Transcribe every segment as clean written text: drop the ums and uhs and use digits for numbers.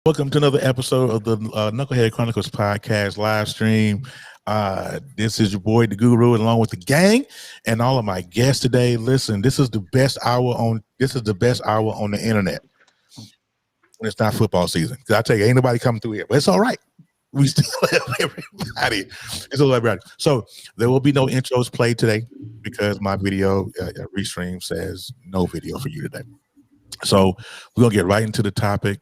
Welcome to another episode of the Knucklehead Chronicles podcast live stream. This is your boy, the Guru, along with the gang and all of my guests today. Listen, this is the best hour on the internet when it's not football season. Because I tell you, ain't nobody coming through here, but it's all right. We still have everybody. It's all everybody. So there will be no intros played today because my video restream says no video for you today. So we're gonna get right into the topic.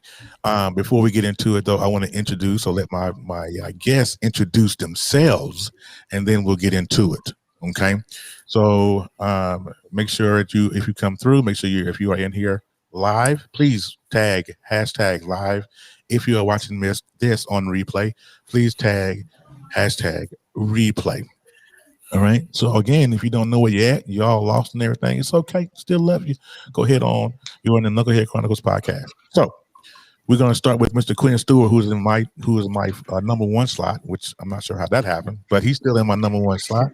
Before we get into it, though, I want to introduce or let my guests introduce themselves, and then we'll get into it. Okay. So make sure that if you come through, make sure if you are in here live, please tag #live. If you are watching this on replay, please tag #replay. All right. So again, if you don't know where you're at, you're all lost and everything, it's okay. Still love you. Go ahead on. You're in the Knucklehead Chronicles podcast. So we're going to start with Mr. Quinn Stewart, who is my number one slot, which I'm not sure how that happened, but he's still in my number one slot.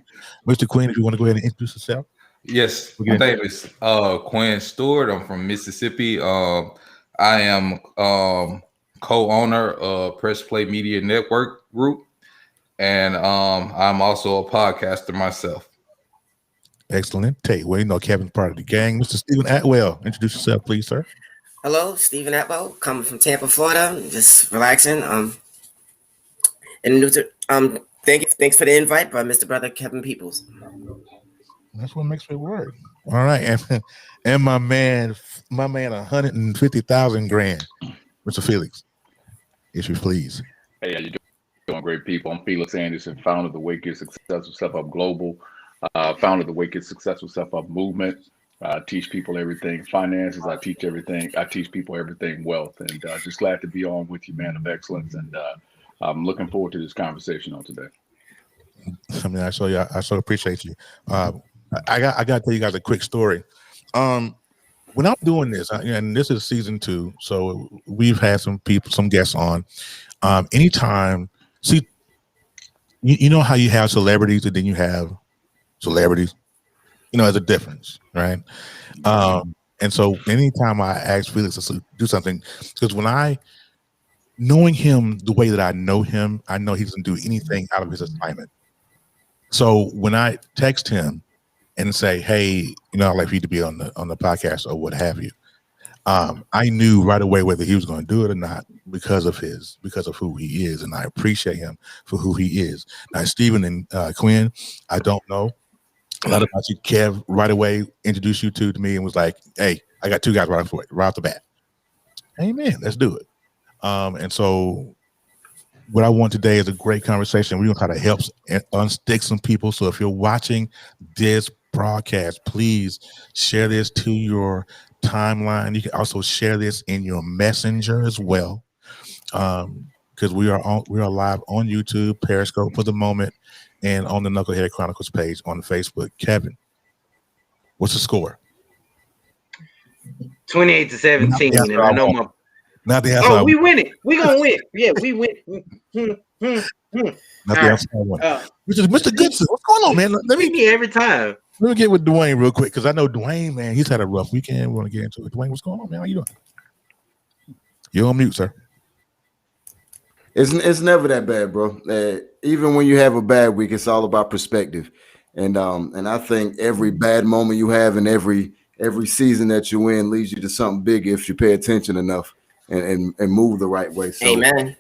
Mr. Quinn, if you want to go ahead and introduce yourself. Yes, my name is Quinn Stewart. I'm from Mississippi. I am co-owner of Press Play Media Network Group. And I'm also a podcaster myself. Excellent. Well, you know Kevin's part of the gang. Mr. Stephen Atwell, introduce yourself, please, sir. Hello, Stephen Atwell, coming from Tampa, Florida. Just relaxing. Thanks for the invite by Mr. Brother Kevin Peoples. That's what makes it work. All right, and my man, 150,000 grand, Mr. Felix, if you please. Hey, how you doing, great people? I'm Felix Anderson, founder of the Wake Your Successful Self Up Global, founder of the Wake Your Successful Self Up Movement. I teach people everything finances. I teach people everything wealth, and just glad to be on with you, man of excellence. And I'm looking forward to this conversation on today. I mean, I so appreciate you. I got to tell you guys a quick story. When I'm doing this, and this is season 2, so we've had some guests on. Anytime. See, you know how you have celebrities and then you have celebrities? You know, there's a difference, right? And so anytime I ask Felix to do something, because knowing him the way that I know him, I know he doesn't do anything out of his assignment. So when I text him and say, hey, I'd like for you to be on the podcast or what have you, I knew right away whether he was going to do it or not because of who he is, and I appreciate him for who he is. Now, Stephen and Quinn, I don't know a lot about you. Kev right away introduced you to me and was like, "Hey, I got 2 guys right off the bat. Amen. Let's do it." And so, what I want today is a great conversation. We're going to try to help unstick some people. So, if you're watching this broadcast, please share this to your timeline. You can also share this in your messenger as well, because we are live on YouTube, Periscope for the moment, and on the Knucklehead Chronicles page on Facebook. Kevin, what's the score? 28-17. I know my. Not the answer. We win it. We gonna win. Yeah, we win. Not the answer. Mr. Goodson, what's going on, man? Let me every time. Let me get with Dwayne real quick, because I know Dwayne, man, he's had a rough weekend. We want to get into it. Dwayne, what's going on, man? How you doing? You're on mute, sir. It's never that bad, bro. Even when you have a bad week, it's all about perspective. And I think every bad moment you have and every season that you win leads you to something big if you pay attention enough and move the right way. So, amen.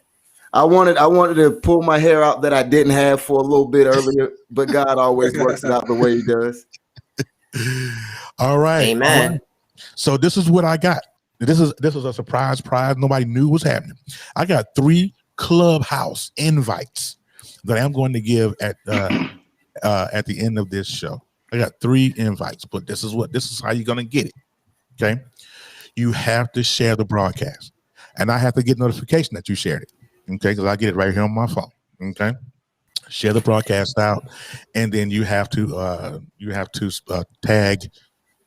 I wanted to pull my hair out that I didn't have for a little bit earlier, but God always works it out the way he does. All right. Amen. All right. So this is what I got. This is a surprise prize. Nobody knew what's happening. I got 3 Clubhouse invites that I'm going to give at the end of this show. I got 3 invites, but this is how you're gonna get it. Okay. You have to share the broadcast, and I have to get notification that you shared it. Okay, because I get it right here on my phone. Okay, share the broadcast out, and then you have to tag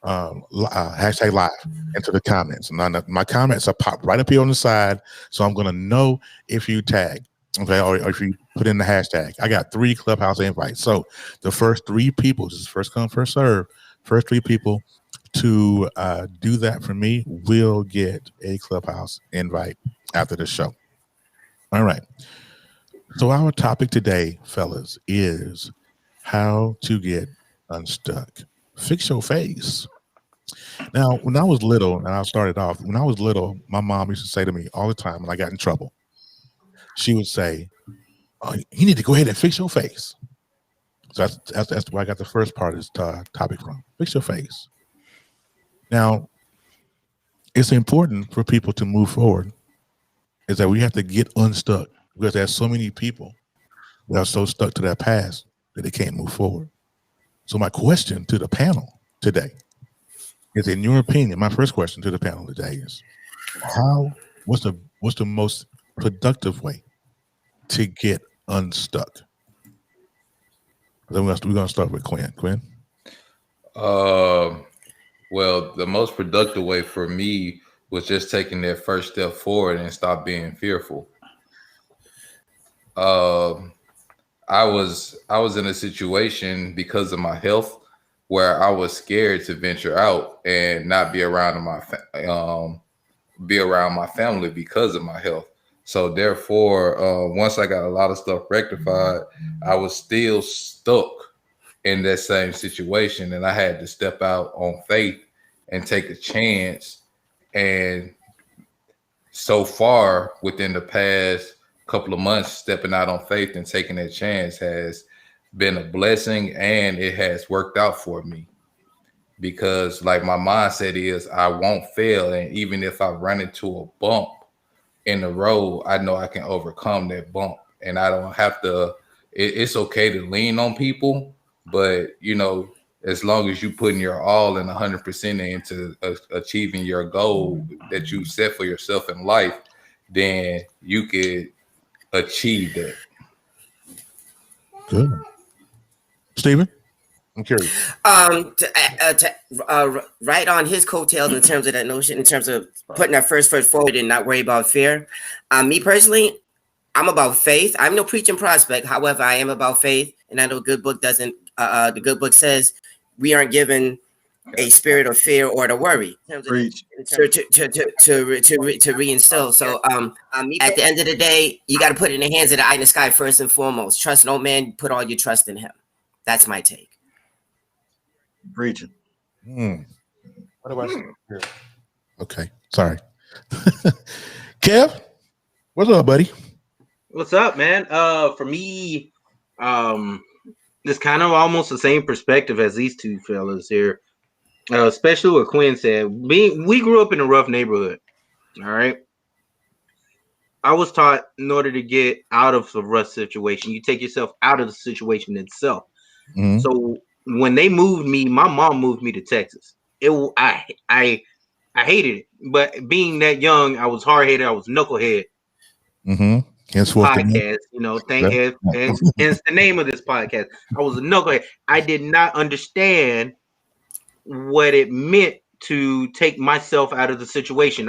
#live into the comments. And my comments are popped right up here on the side, so I'm gonna know if you tag. Okay, or if you put in the hashtag. I got 3 Clubhouse invites. So the first 3 people, this is first come, first serve. First 3 people to do that for me will get a Clubhouse invite after the show. All right. So our topic today, fellas, is how to get unstuck. Fix your face. Now, when I was little, and I started off, when I was little, my mom used to say to me all the time when I got in trouble, she would say, "Oh, you need to go ahead and fix your face." So that's where I got the first part of this topic from. Fix your face. Now, it's important for people to move forward, is that we have to get unstuck, because there's so many people that are so stuck to their past that they can't move forward. So my question to the panel today is, in your opinion, my first question to the panel today is, what's the most productive way to get unstuck? Then we're gonna start with Quinn. Quinn? Well, the most productive way for me was just taking that first step forward and stop being fearful. I was in a situation because of my health where I was scared to venture out and not be around my family because of my health. So therefore, once I got a lot of stuff rectified, I was still stuck in that same situation, and I had to step out on faith and take a chance. And so far, within the past couple of months, stepping out on faith and taking that chance has been a blessing, and it has worked out for me, because like my mindset is I won't fail. And even if I run into a bump in the road, I know I can overcome that bump, and I don't have to, it's okay to lean on people, but as long as you putting your all and 100% into achieving your goal that you set for yourself in life, then you could achieve that. Good. Stephen? I'm curious. Right on his coattails in terms of that notion, in terms of putting that first foot forward and not worry about fear. Me personally, I'm about faith. I'm no preaching prospect. However, I am about faith, and I know the good book doesn't. The good book says we aren't given a spirit of fear or to worry. Preach. To reinstill. So at the end of the day, you got to put it in the hands of the eye in the sky first and foremost. Trust no man. Put all your trust in him. That's my take. Preaching. What do I say here? Okay, sorry. Kev, what's up, buddy? What's up, man? For me, it's kind of almost the same perspective as these two fellas here. Especially what Quinn said. We grew up in a rough neighborhood. All right. I was taught in order to get out of the rough situation, you take yourself out of the situation itself. Mm-hmm. So when they moved me, my mom moved me to Texas. I hated it, but being that young, I was hard headed. I was knucklehead. Mm-hmm. Podcast, hence the name of this podcast. I was a knucklehead. I did not understand what it meant to take myself out of the situation.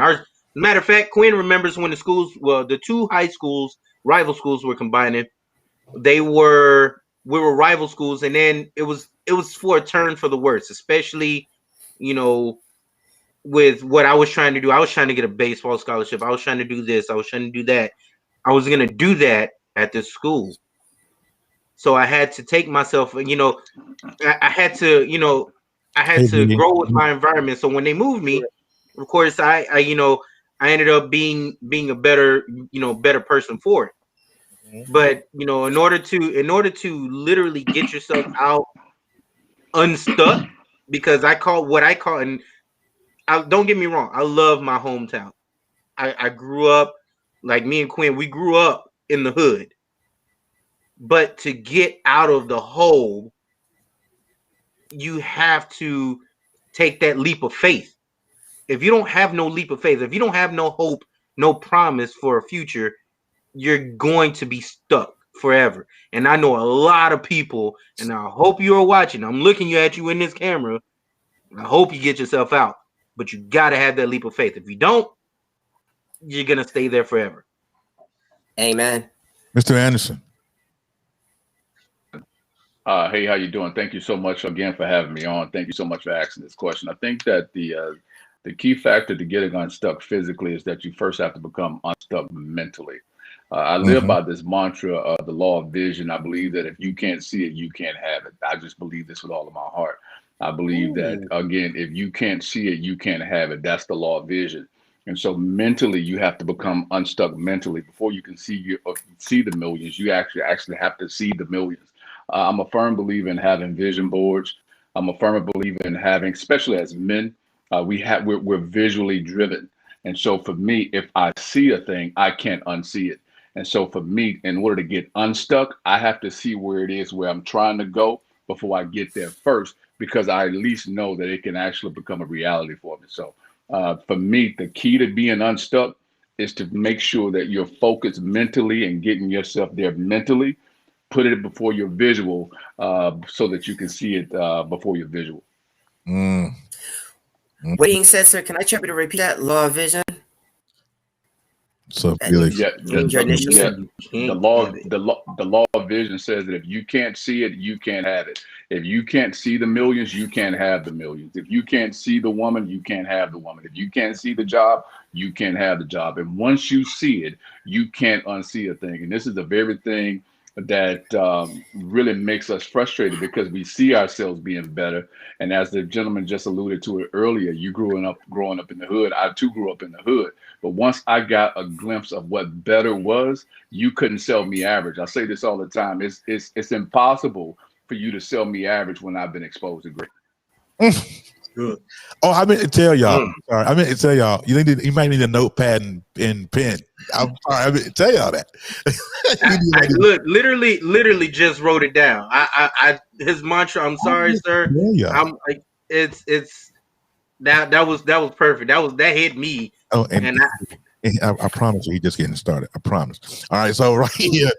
Matter of fact, Quinn remembers when the two high schools, rival schools, were combining. We were rival schools, and then it was for a turn for the worse, especially, with what I was trying to do. I was trying to get a baseball scholarship. I was trying to do this. I was trying to do that. I was going to do that at this school. So I had to take myself, I had to grow with my environment. So when they moved me, of course, I ended up being a better person for it. Mm-hmm. But, in order to literally get yourself out unstuck, because and don't get me wrong, I love my hometown. I grew up, like me and Quinn, we grew up in the hood. But to get out of the hole, you have to take that leap of faith. If you don't have no leap of faith, if you don't have no hope, no promise for a future, you're going to be stuck forever. And I know a lot of people, and I hope you're watching. I'm looking at you in this camera. I hope you get yourself out. But you got to have that leap of faith. If you don't, you're going to stay there forever. Amen. Mr. Anderson. Hey, how you doing? Thank you so much again for having me on. Thank you so much for asking this question. I think that the The key factor to getting unstuck physically is that you first have to become unstuck mentally. I live by this mantra of the law of vision. I believe that if you can't see it, you can't have it. I just believe this with all of my heart. I believe that, again, if you can't see it, you can't have it. That's the law of vision. And so mentally, you have to become unstuck mentally before you can see the millions. You actually have to see the millions. I'm a firm believer in having vision boards. I'm a firm believer in having, especially as men, we're visually driven. And so for me, if I see a thing, I can't unsee it. And so for me, in order to get unstuck, I have to see where it is where I'm trying to go before I get there first, because I at least know that it can actually become a reality for me. So for me, the key to being unstuck is to make sure that you're focused mentally and getting yourself there mentally. Put it before your visual so that you can see it before your visual. What being said, sir, can I try to repeat that law of vision? So Felix, the law of vision says that if you can't see it, you can't have it. If you can't see the millions, you can't have the millions. If you can't see the woman, you can't have the woman. If you can't see the job, you can't have the job. And once you see it, you can't unsee a thing. And this is the very thing that really makes us frustrated, because we see ourselves being better. And as the gentleman just alluded to it earlier, you growing up in the hood. I too grew up in the hood. But once I got a glimpse of what better was, you couldn't sell me average. I say this all the time. It's impossible for you to sell me average when I've been exposed to great. Good. Oh, I meant to tell y'all. Sorry, I meant to tell y'all. You might need a notepad and pen. I'm sorry. I meant to tell y'all that. I literally just wrote it down. I his mantra. I'm sorry, sir. Yeah. I'm like, it's that was perfect. That hit me. Oh, and I promise you, he's just getting started. I promise. All right, so right here,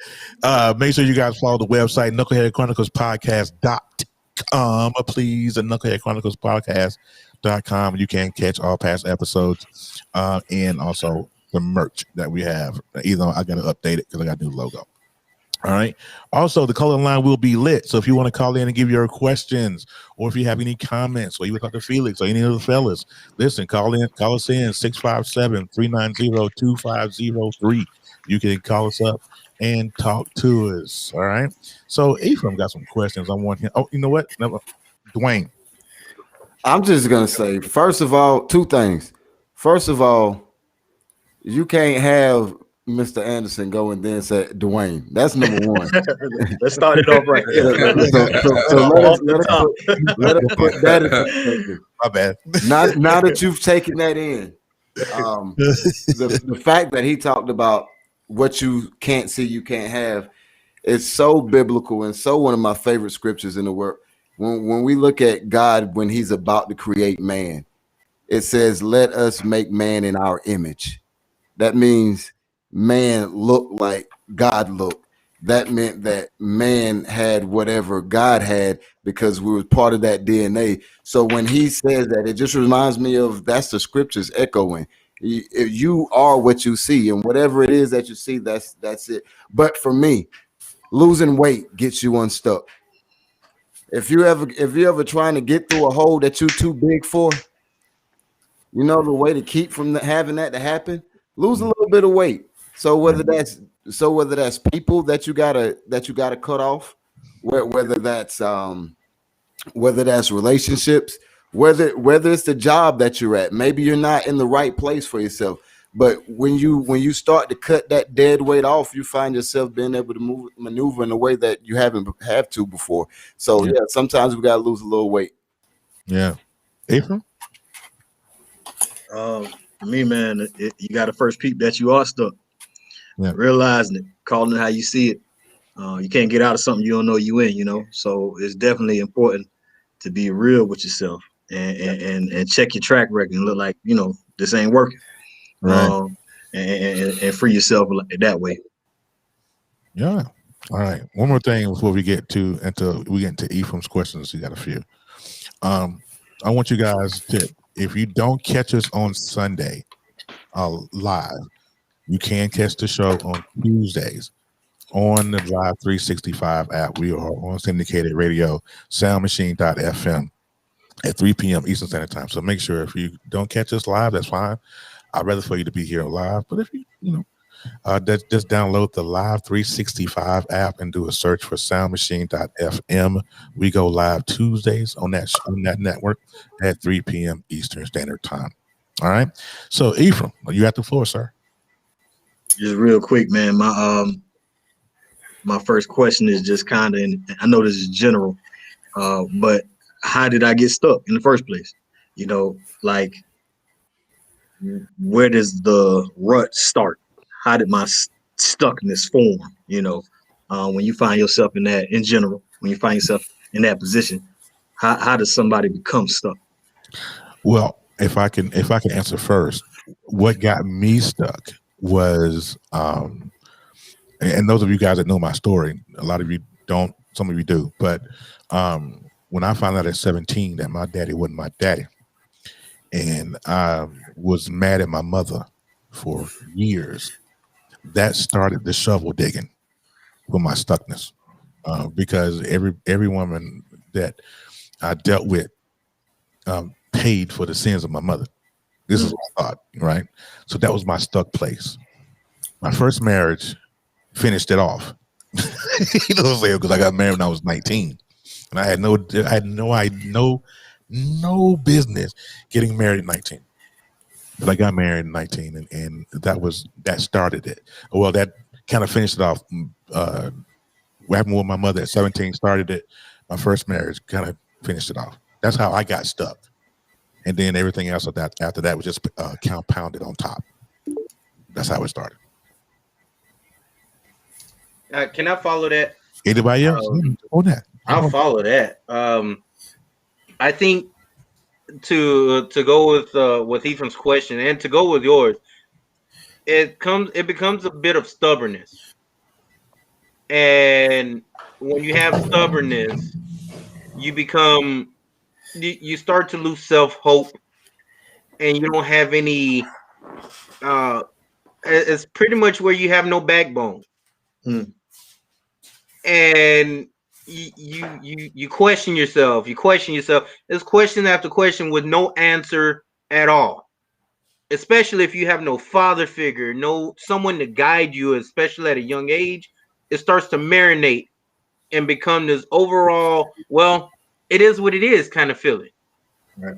make sure you guys follow the website, Knucklehead Chronicles Podcast.com, please, at Knucklehead Chronicles Podcast.com. You can catch all past episodes and also the merch that we have. Either I got to update it because I got a new logo. All right. Also, the color line will be lit. So if you want to call in and give your questions, or if you have any comments, or you would talk to Felix or any of the fellas, listen, call us in 657-390-2503. You can call us up and talk to us. All right. So Ephraim got some questions. I want him. Oh, you know what? No, Dwayne. I'm just gonna say, first of all, two things. First of all, you can't have Mr. Anderson go and then say Dwayne. That's number one. Let's start it off right here. Let us put that in perspective. My bad. Now that you've taken that in, the fact that he talked about what you can't see, you can't have, is so biblical and so one of my favorite scriptures in the word. When we look at God, when he's about to create man, it says, let us make man in our image. That means man looked like God looked. That meant that man had whatever God had because we were part of that DNA. So when he says that, it just reminds me of, that's the scriptures echoing. You are what you see, and whatever it is that you see, that's it. But for me, losing weight gets you unstuck. If you ever trying to get through a hole that you're too big for, you know the way to keep from having that to happen, lose a little bit of weight. So whether that's people that you gotta cut off, whether that's relationships, whether it's the job that you're at, maybe you're not in the right place for yourself. But when you start to cut that dead weight off, you find yourself being able to maneuver in a way that you haven't had to before. So yeah, sometimes we gotta lose a little weight. Yeah, Ephraim. For me, man, you got to first peep that you are stuck. Yeah. Realizing it, calling it how you see it. You can't get out of something you don't know you in, So it's definitely important to be real with yourself and check your track record and look like, this ain't working. Right. And free yourself that way. Yeah. All right. One more thing before we get into Ephraim's questions. You got a few. I want you guys to, if you don't catch us on Sunday live, you can catch the show on Tuesdays on the Live 365 app. We are on syndicated radio, soundmachine.fm. at 3 p.m. Eastern Standard Time. So make sure if you don't catch us live, that's fine. I'd rather for you to be here live. But if you just download the Live 365 app and do a search for soundmachine.fm. We go live Tuesdays on that network at 3 p.m. Eastern Standard Time. All right. So Ephraim, you at the floor, sir. Just real quick, man. My first question is just kind of, I know this is general, but how did I get stuck in the first place? Like, where does the rut start? How did my stuckness form? When you find yourself in that, in general, when you find yourself in that position, how does somebody become stuck? Well, if I can answer first, what got me stuck was, and those of you guys that know my story, a lot of you don't, some of you do, but when I found out at 17 that my daddy wasn't my daddy, and I was mad at my mother for years, that started the shovel digging for my stuckness, because every woman that I dealt with paid for the sins of my mother. This is what I thought, right? So that was my stuck place. My first marriage finished it off. You know what I'm saying? Because I got married when I was 19, and I had no business getting married at 19. But I got married in 19, and that started it. Well, that kind of finished it off. What happened with my mother at 17 started it. My first marriage kind of finished it off. That's how I got stuck. And then everything else after that was just compounded on top. That's how it started. Can I follow that? Anybody else? On that. I'll follow that. I think to go with Ephraim's question and to go with yours, it becomes a bit of stubbornness. And when you have stubbornness, you start to lose self-hope, and you don't have any it's pretty much where you have no backbone. And you question yourself. There's question after question with no answer at all. Especially if you have no father figure, no someone to guide you, especially at a young age, it starts to marinate and become this overall, well, it is what it is kind of feeling. Right.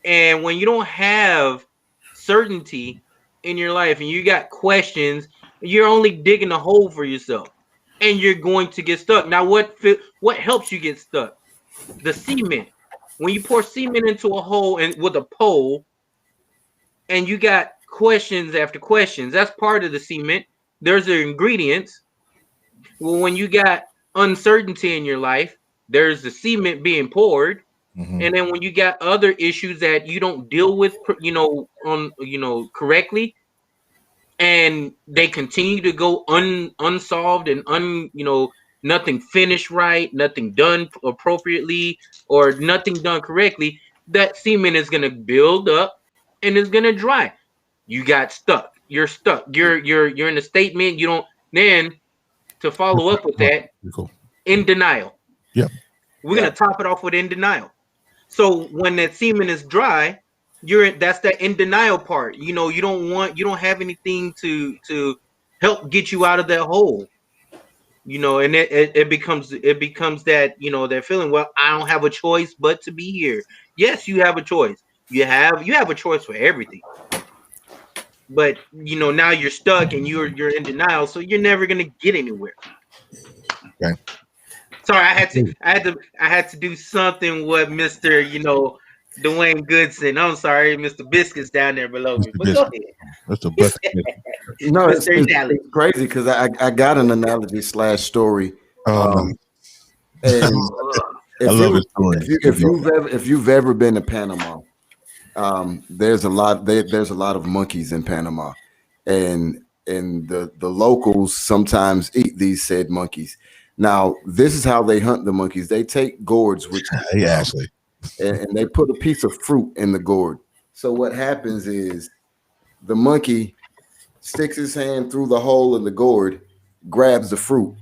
And when you don't have certainty in your life and you got questions, you're only digging a hole for yourself, and you're going to get stuck. Now, what helps you get stuck? The cement. When you pour cement into a hole and with a pole, and you got questions after questions, that's part of the cement. There's the ingredients. Well, when you got uncertainty in your life, there's the cement being poured. Mm-hmm. And then when you got other issues that you don't deal with, correctly, and they continue to go unsolved and nothing finished right, nothing done appropriately, or nothing done correctly, that cement is going to build up and it's going to dry. You got stuck. You're stuck. You're in a statement. You don't. Then to follow up with that, in denial. Yeah. We're going to top it off with in denial. So when that semen is dry, that's that in denial part. You don't have anything to help get you out of that hole. And it becomes that, that feeling, well, I don't have a choice but to be here. Yes, you have a choice. You have a choice for everything. But now you're stuck and you're in denial, so you're never gonna get anywhere. Okay. Sorry, I had to do something with Mr. Dwayne Goodson. I'm sorry, Mr. Biscuits down there below me. But go ahead. Mr. Biscuits. No, it's crazy because I got an analogy / story. And if you've ever been to Panama, there's a lot of monkeys in Panama, and the locals sometimes eat these said monkeys. Now, this is how they hunt the monkeys. They take gourds, and they put a piece of fruit in the gourd. So what happens is the monkey sticks his hand through the hole in the gourd, grabs the fruit.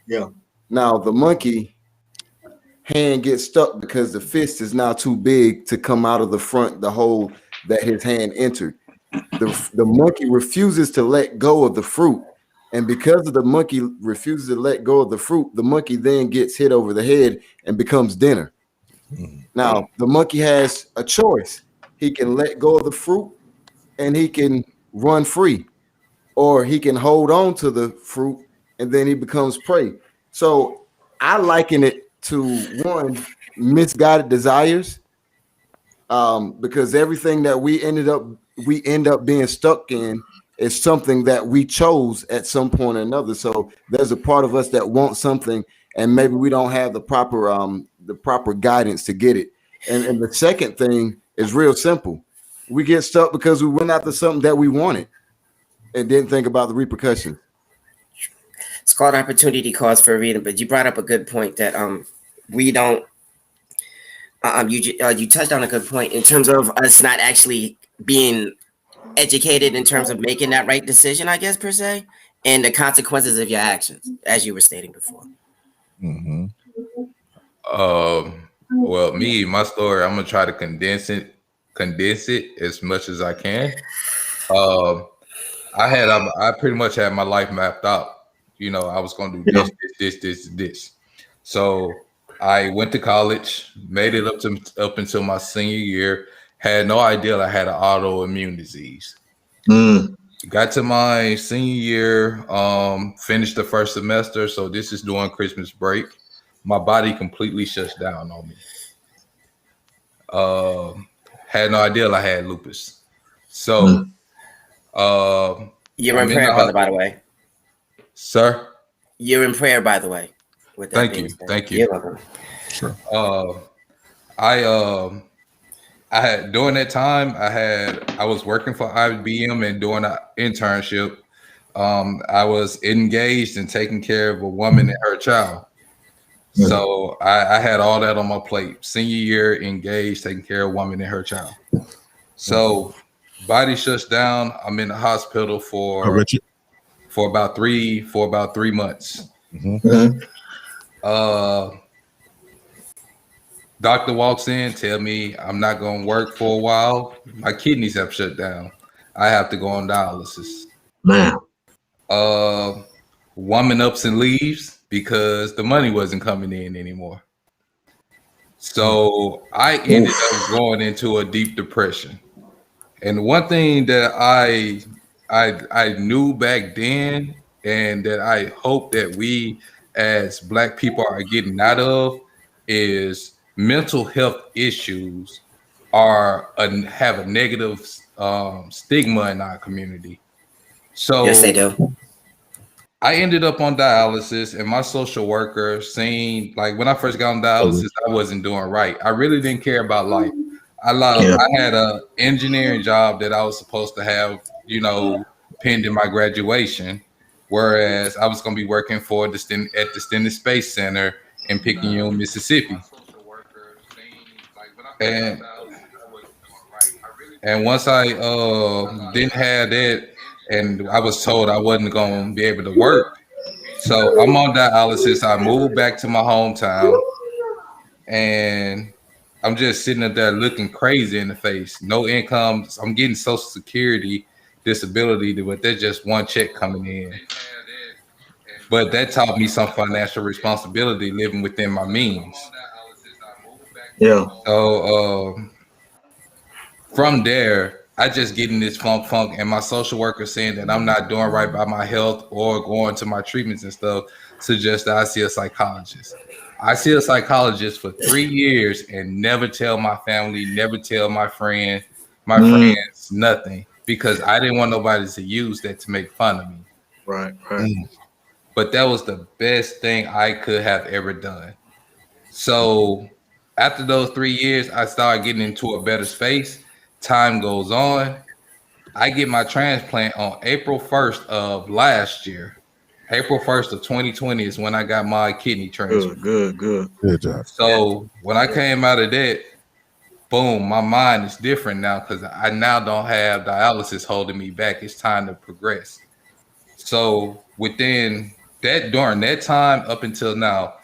Yeah. Now the monkey hand gets stuck because the fist is now too big to come out of the front, the hole that his hand entered. The monkey refuses to let go of the fruit. And because of the monkey refuses to let go of the fruit, the monkey then gets hit over the head and becomes dinner. Now, the monkey has a choice. He can let go of the fruit and he can run free, or he can hold on to the fruit and then he becomes prey. So I liken it to one, misguided desires, because everything that we end up being stuck in is something that we chose at some point or another. So there's a part of us that wants something, and maybe we don't have the proper guidance to get it. And the second thing is real simple. We get stuck because we went after something that we wanted and didn't think about the repercussions. It's called opportunity cost for a reason, but you brought up a good point that we don't. You touched on a good point in terms of us not actually being educated in terms of making that right decision, I guess, per se, and the consequences of your actions, as you were stating before. Mm-hmm. Well, my story, I'm gonna try to condense it as much as I can. I pretty much had my life mapped out. I was gonna do this. So I went to college, made it up until my senior year. Had no idea I had an autoimmune disease. Got to my senior year, finished the first semester. So this is during Christmas break. My body completely shuts down on me. Had no idea I had lupus. So you're in prayer, brother, by the way. Sir? You're in prayer, by the way. With that Thank you. You're welcome. Sure. I had during that time I was working for IBM and doing an internship. I was engaged and taking care of a woman and her child. So I had all that on my plate. Senior year, engaged, taking care of a woman and her child. So body shuts down. I'm in the hospital for about 3 months. Mm-hmm. Doctor walks in, tell me I'm not going to work for a while. My kidneys have shut down. I have to go on dialysis. Man. Woman ups and leaves because the money wasn't coming in anymore. So I ended up going into a deep depression. And one thing that I knew back then, and that I hope that we as Black people are getting out of, is mental health issues have a negative stigma in our community. So yes, they do. I ended up on dialysis, and my social worker saying, like, when I first got on dialysis, I wasn't doing right. I really didn't care about life. I had an engineering job that I was supposed to have, pending my graduation, whereas I was going to be working at the Stennis Space Center in Picayune, Mississippi. And once I didn't have that, and I was told I wasn't going to be able to work, so I'm on dialysis. I moved back to my hometown, and I'm just sitting up there looking crazy in the face. No income. I'm getting Social Security, disability, but there's just one check coming in. But that taught me some financial responsibility, living within my means. Yeah. So from there, I just get in this funk, and my social worker saying that I'm not doing right by my health or going to my treatments and stuff suggests that I see a psychologist. I see a psychologist for 3 years and never tell my family, never tell my friends, nothing, because I didn't want nobody to use that to make fun of me. Right. But that was the best thing I could have ever done. So after those 3 years, I started getting into a better space. Time goes on. I get my transplant on April 1st of last year. April 1st of 2020 is when I got my kidney transplant. Good job. So when I came out of that, boom, my mind is different now, because I now don't have dialysis holding me back. It's time to progress. So during that time up until now,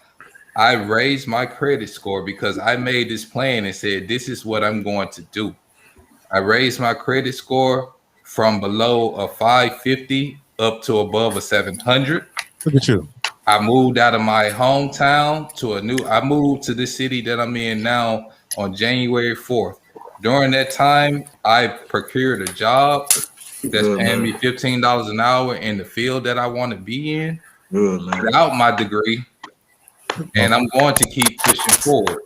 I raised my credit score because I made this plan and said, this is what I'm going to do. I raised my credit score from below a 550 up to above a 700. Look at you. I moved out of my hometown I moved to the city that I'm in now on January 4th. During that time, I procured a job that's paying me $15 an hour in the field that I want to be in without my degree. And I'm going to keep pushing forward.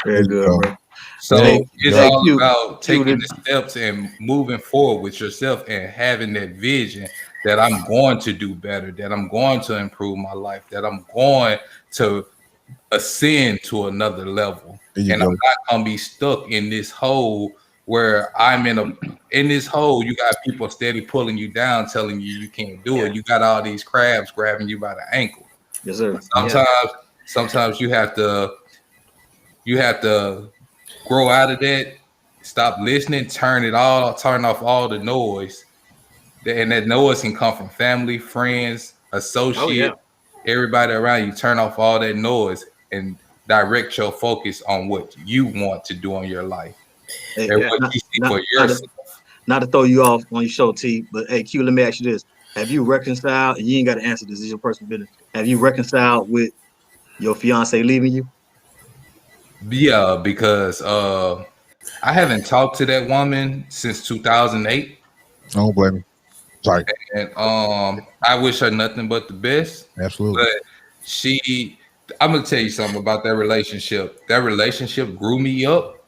Very good, bro. So it's all about taking the steps and moving forward with yourself and having that vision that I'm going to do better, that I'm going to improve my life, that I'm going to ascend to another level. And I'm not going to be stuck in this hole where I'm in this hole. You got people steady pulling you down, telling you can't do it. You got all these crabs grabbing you by the ankle. Yes, sir. Sometimes you have to grow out of that, stop listening, turn off all the noise. And that noise can come from family, friends, associates, everybody around you. Turn off all that noise and direct your focus on what you want to do in your life. And what you see for yourself. Not to throw you off on your show, T, but hey, Q, let me ask you this. Have you reconciled, and you ain't got to answer this, is your personal business. Have you reconciled with your fiance leaving you? Yeah, because I haven't talked to that woman since 2008. Don't blame me. Sorry. And I wish her nothing but the best. Absolutely. But I'm gonna tell you something about that relationship. That relationship grew me up,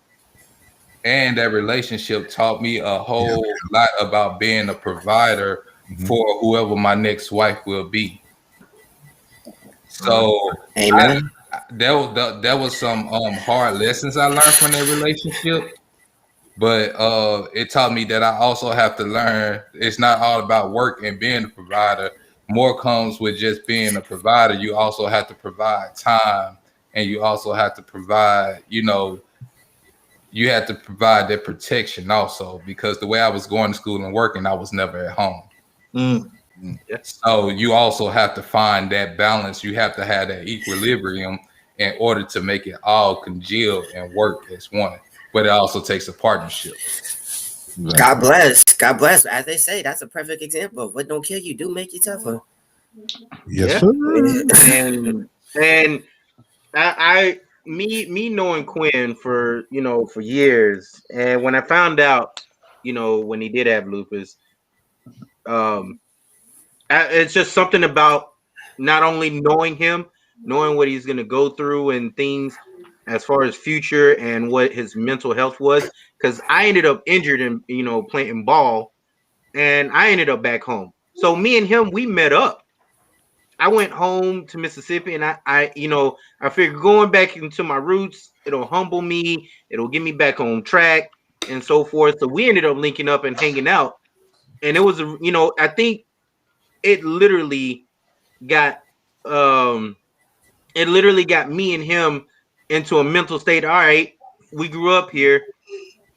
and that relationship taught me a whole lot about being a provider for whoever my next wife will be. So Amen. That was some hard lessons I learned from that relationship. But it taught me that I also have to learn it's not all about work and being a provider. More comes with just being a provider. You also have to provide time, and you also have to provide, you have to provide that protection also, because the way I was going to school and working, I was never at home. So you also have to find that balance. You have to have that equilibrium in order to make it all congeal and work as one. But it also takes a partnership. God bless. God bless. As they say, that's a perfect example of what don't kill you do make you tougher. Yes, sir. And me knowing Quinn for years, and when I found out, when he did have lupus, it's just something about not only knowing him, knowing what he's going to go through and things as far as future and what his mental health was, because I ended up injured in playing ball, and I ended up back home. So me and him, we met up. I went home to Mississippi, and I figured going back into my roots, it'll humble me, it'll get me back on track, and so forth. So we ended up linking up and hanging out, and it was I think it literally got me and him into a mental state. All right, we grew up here.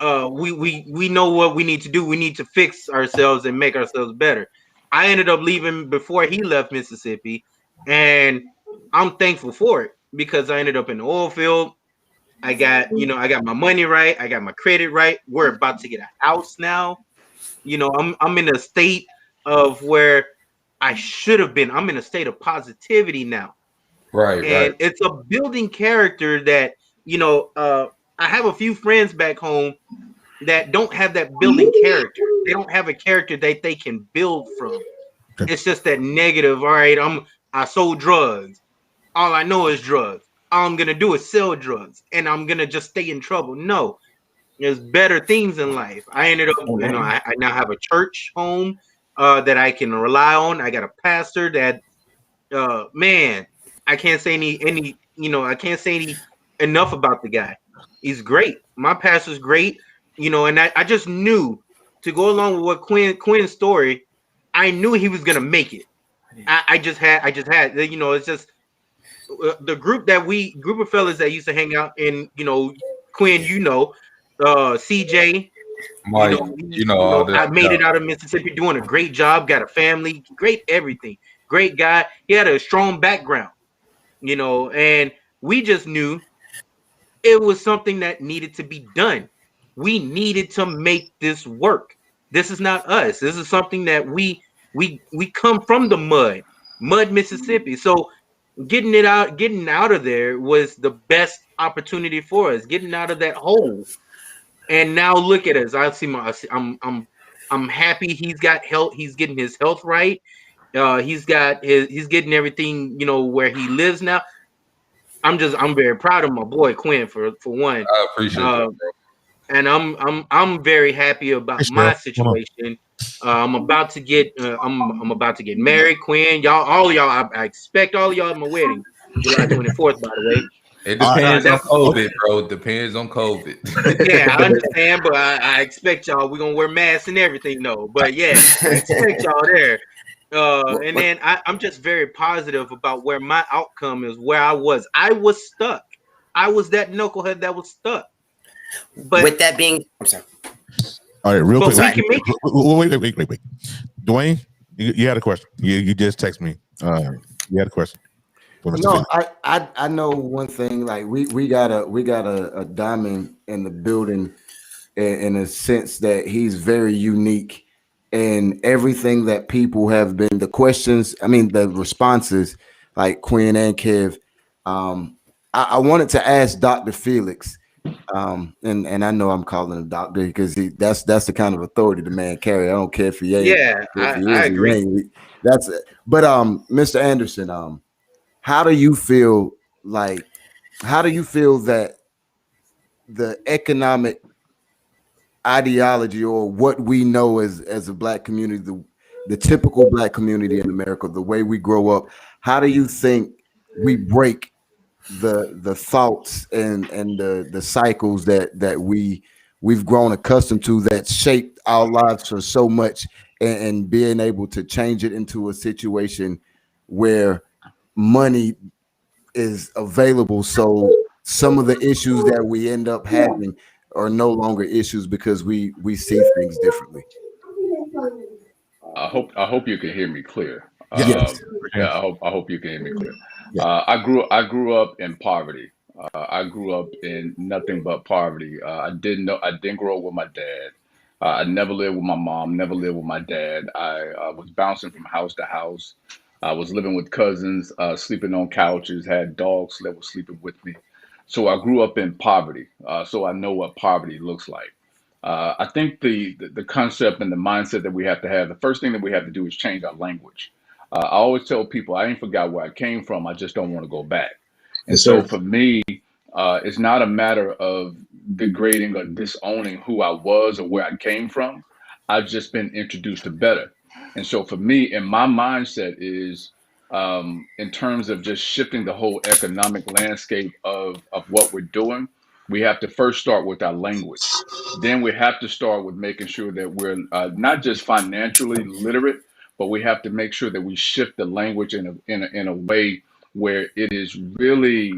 We know what we need to do. We need to fix ourselves and make ourselves better. I ended up leaving before he left Mississippi, and I'm thankful for it because I ended up in the oil field. I got my money right. I got my credit right. We're about to get a house now. I'm in a state of where I should have been. I'm in a state of positivity now. Right. It's a building character that, I have a few friends back home that don't have that building character. They don't have a character that they can build from. It's just that negative. All right, I sold drugs. All I know is drugs. All I'm gonna do is sell drugs, and I'm gonna just stay in trouble. No, there's better things in life. I ended up, I now have a church home that I can rely on. I got a pastor that, man, I can't say I can't say enough about the guy. He's great. My pastor's great. And I just knew, to go along with what Quinn's story, I knew he was gonna make it. I just had, it's just the group of fellas that used to hang out in, Quinn, CJ, Mike, I made it out of Mississippi, doing a great job, got a family, great everything, great guy. He had a strong background, and We just knew it was something that needed to be done. We needed to make this work. This is not us. This is something that we come from the mud, Mississippi. So getting out of there was the best opportunity for us. Getting out of that hole. And now look at us. I'm happy he's got health. He's getting his health right. He's getting everything, where he lives now. I'm very proud of my boy Quinn for one. I appreciate that, bro. And I'm very happy about my situation. I'm about to get married, Quinn. All of y'all. I expect all of y'all at my wedding, July 24th. By the way, it depends on COVID, bro. Depends on COVID. Yeah, I understand, but I expect y'all. We're gonna wear masks and everything, though. But yeah, I expect y'all there. And then I'm just very positive about where my outcome is. Where I was stuck. I was that knucklehead that was stuck. But with that being, I'm sorry. All right, real quick. Wait. Dwayne, you had a question. You just text me. You had a question. No, I know one thing. Like we got a diamond in the building, in a sense that he's very unique, and everything that people have been the questions. I mean the responses, like Quinn and Kev. I wanted to ask Dr. Felix. And I know I'm calling him doctor because that's the kind of authority the man carry. I don't care if he ain't. Yeah, I agree. That's it. But Mr. Anderson, how do you feel that the economic ideology, or what we know as a black community, the typical black community in America, the way we grow up, how do you think we break the thoughts and the cycles that we've grown accustomed to, that shaped our lives for so much, and being able to change it into a situation where money is available, so some of the issues that we end up having are no longer issues because we see things differently? I hope you can hear me clear. Yes. I hope you can hear me clear. Yeah. I grew up in poverty. I grew up in nothing but poverty. I didn't grow up with my dad. I never lived with my mom. Never lived with my dad. I was bouncing from house to house. I was living with cousins, sleeping on couches. Had dogs that were sleeping with me. So I grew up in poverty. So I know what poverty looks like. I think the concept and the mindset that we have to have, the first thing that we have to do is change our language. I always tell people, I ain't forgot where I came from. I just don't want to go back. And so for me, it's not a matter of degrading or disowning who I was or where I came from. I've just been introduced to better. And so for me, and my mindset is, in terms of just shifting the whole economic landscape of what we're doing, we have to first start with our language. Then we have to start with making sure that we're not just financially literate, but we have to make sure that we shift the language in a way where it is really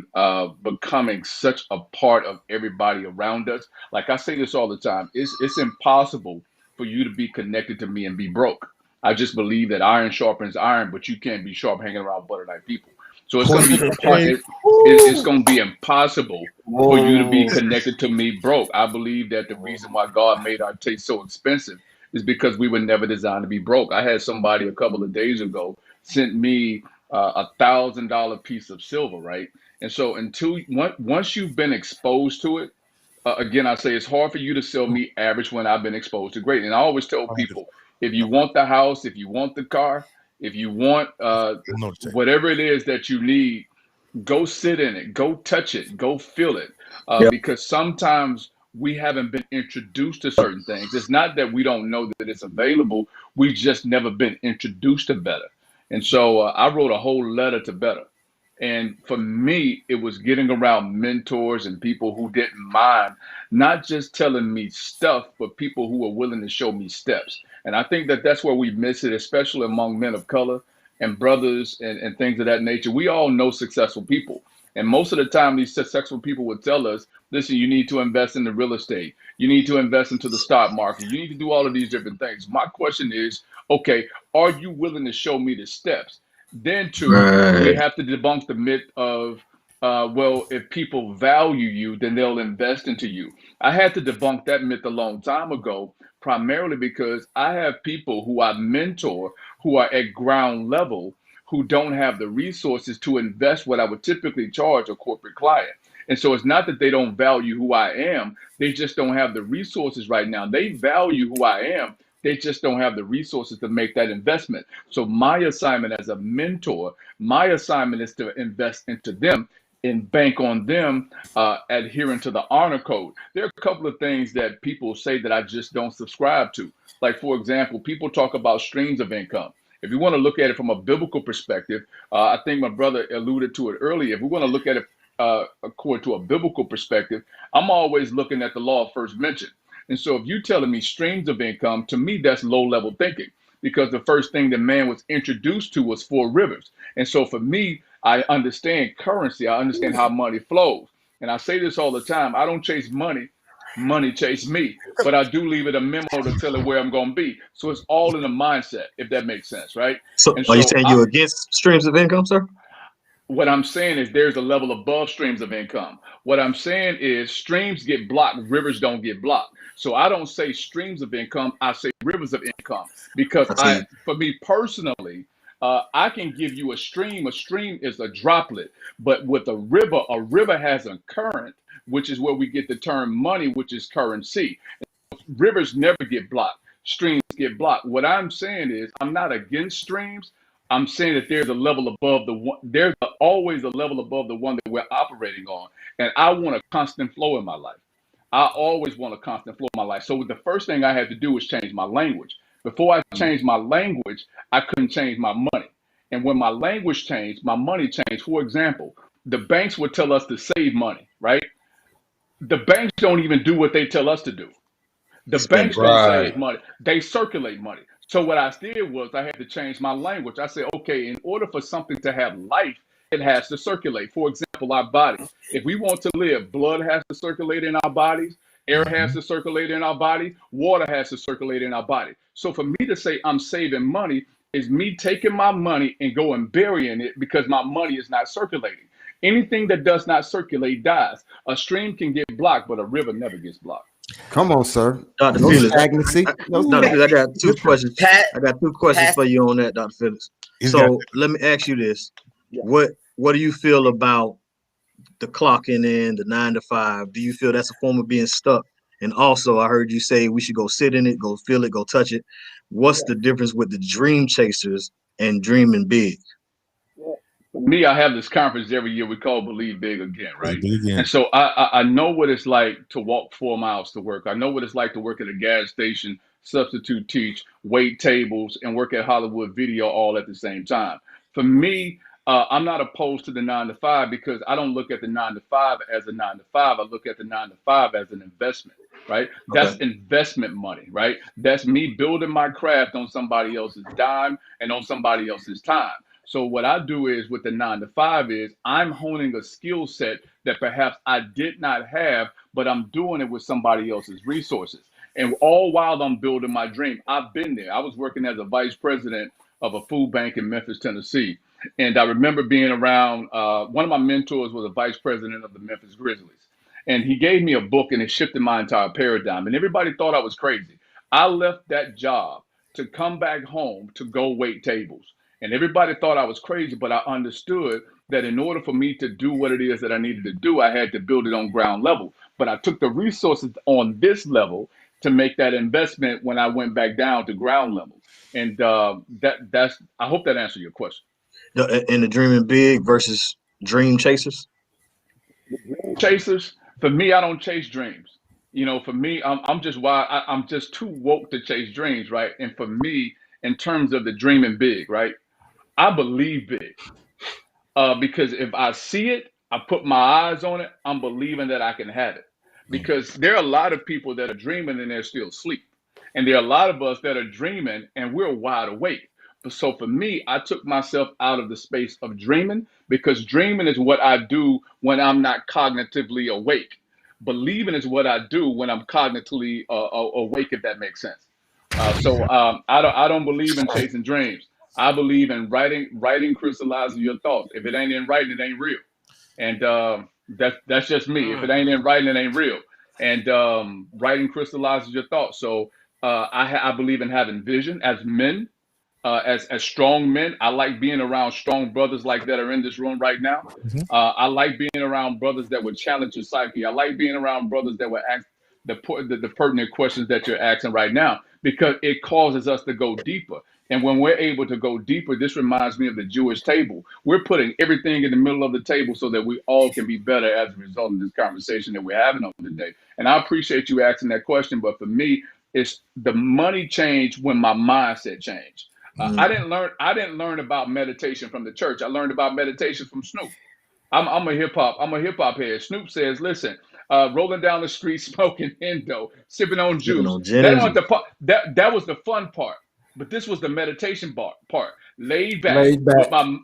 becoming such a part of everybody around us. Like I say this all the time, it's impossible for you to be connected to me and be broke. I just believe that iron sharpens iron, but you can't be sharp hanging around butter knife people. So it's going to be it's going to be impossible for you to be connected to me broke. I believe that the reason why God made our taste so expensive is because we were never designed to be broke. I had somebody a couple of days ago sent me $1,000 piece of silver, right? And so once you've been exposed to it, again, I say it's hard for you to sell me average when I've been exposed to great. And I always tell people, if you want the house, if you want the car, if you want whatever it is that you need, go sit in it, go touch it, go feel it. Because sometimes we haven't been introduced to certain things. It's not that we don't know that it's available. We just never been introduced to better. And so I wrote a whole letter to better. And for me, it was getting around mentors and people who didn't mind not just telling me stuff, but people who were willing to show me steps. And I think that that's where we miss it, especially among men of color and brothers and things of that nature. We all know successful people. And most of the time, these successful people would tell us, listen, you need to invest in the real estate. You need to invest into the stock market. You need to do all of these different things. My question is, okay, are you willing to show me the steps? Then we have to debunk the myth of well, if people value you, then they'll invest into you. I had to debunk that myth a long time ago, primarily because I have people who I mentor who are at ground level who don't have the resources to invest what I would typically charge a corporate client. And so it's not that they don't value who I am, they just don't have the resources right now. They value who I am, they just don't have the resources to make that investment. So my assignment as a mentor, my assignment is to invest into them and bank on them adhering to the honor code. There are a couple of things that people say that I just don't subscribe to. Like, for example, people talk about streams of income. If you want to look at it from a biblical perspective, I think my brother alluded to it earlier. If we want to look at it according to a biblical perspective, I'm always looking at the law of first mention. And so if you're telling me streams of income, to me, that's low level thinking, because the first thing that man was introduced to was 4 rivers. And so for me, I understand currency. I understand how money flows. And I say this all the time. I don't chase money. Money chase me. But I do leave it a memo to tell it where I'm going to be. So it's all in the mindset, if that makes sense, right? So and are you saying you're against streams of income, sir? What I'm saying is there's a level above streams of income. What I'm saying is streams get blocked, rivers don't get blocked. So I don't say streams of income, I say rivers of income. Because for me personally, I can give you a stream. A stream is a droplet. But with a river has a current, which is where we get the term money, which is currency. Rivers never get blocked. Streams get blocked. What I'm saying is I'm not against streams. I'm saying that there's a level above the one. There's always a level above the one that we're operating on. And I want a constant flow in my life. I always want a constant flow in my life. So the first thing I had to do was change my language. Before I changed my language, I couldn't change my money. And when my language changed, my money changed. For example, the banks would tell us to save money, right? The banks don't even do what they tell us to do. The banks don't save money. They circulate money. So what I did was I had to change my language. I said, okay, in order for something to have life, it has to circulate. For example, our body. If we want to live, blood has to circulate in our bodies. Air has to circulate in our body. Water has to circulate in our body. So for me to say I'm saving money is me taking my money and go and burying it because my money is not circulating. Anything that does not circulate dies. A stream can get blocked, but a river never gets blocked. Come on, sir. Dr. No Felix. stagnancy. Dr. Felix, I got 2 questions. I got 2 questions for you on that, Dr. Felix. So let me ask you this. What do you feel about the clocking in, the 9 to 5? Do you feel that's a form of being stuck? And also, I heard you say we should go sit in it, go feel it, go touch it. What's the difference with the dream chasers and dreaming big? Me, I have this conference every year we call Believe Big Again, right? And so I know what it's like to walk 4 miles to work. I know what it's like to work at a gas station, substitute teach, wait tables, and work at Hollywood Video all at the same time. For me, I'm not opposed to the 9 to 5 because I don't look at the 9 to 5 as a 9 to 5. I look at the 9 to 5 as an investment, right? Okay. That's investment money, right? That's me building my craft on somebody else's dime and on somebody else's time. So what I do is with the 9 to 5 is I'm honing a skill set that perhaps I did not have, but I'm doing it with somebody else's resources. And all while I'm building my dream, I've been there. I was working as a vice president of a food bank in Memphis, Tennessee. And I remember being around, one of my mentors was a vice president of the Memphis Grizzlies. And he gave me a book and it shifted my entire paradigm. And everybody thought I was crazy. I left that job to come back home to go wait tables. And everybody thought I was crazy, but I understood that in order for me to do what it is that I needed to do, I had to build it on ground level. But I took the resources on this level to make that investment when I went back down to ground level. And that's I hope that answered your question. In the dreaming big versus dream chasers? Chasers, for me, I don't chase dreams. You know, for me, I'm just I'm just too woke to chase dreams, right? And for me, in terms of the dreaming big, right? I believe big because if I see it, I put my eyes on it, I'm believing that I can have it. Because there are a lot of people that are dreaming and they're still asleep. And there are a lot of us that are dreaming and we're wide awake. So for me, I took myself out of the space of dreaming because dreaming is what I do when I'm not cognitively awake. Believing is what I do when I'm cognitively awake, if that makes sense. So I don't believe in chasing dreams. I believe in writing crystallizing your thoughts. If it ain't in writing, it ain't real. And that's just me. If it ain't in writing, it ain't real. And writing crystallizes your thoughts. So I believe in having vision as men. As strong men, I like being around strong brothers like that are in this room right now. I like being around brothers that would challenge your psyche. I like being around brothers that would ask the pertinent questions that you're asking right now, because it causes us to go deeper. And when we're able to go deeper, this reminds me of the Jewish table. We're putting everything in the middle of the table so that we all can be better as a result of this conversation that we're having on today. And I appreciate you asking that question, but for me, it's the money changed when my mindset changed. I didn't learn about meditation from the church. I learned about meditation from Snoop. I'm a hip hop head. Snoop says, listen, rolling down the street, smoking Indo, sipping on juice. That wasn't the part. That was the fun part. But this was the meditation part. Laid back.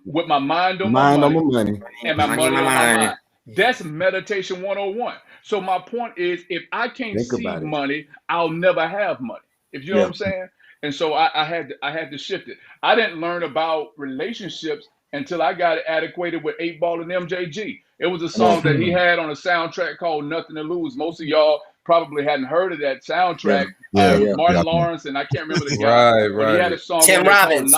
With my mind on my money and my money on my mind. That's meditation 101. So my point is, if I can't see money, I'll never have money. If you know what I'm saying. And so I had to shift it. I didn't learn about relationships until I got adequated with 8 Ball and MJG. It was a song that he had on a soundtrack called Nothing to Lose. Most of y'all probably hadn't heard of that soundtrack. Martin Lawrence, and I can't remember the guy. Right. He had a song Tim Robbins.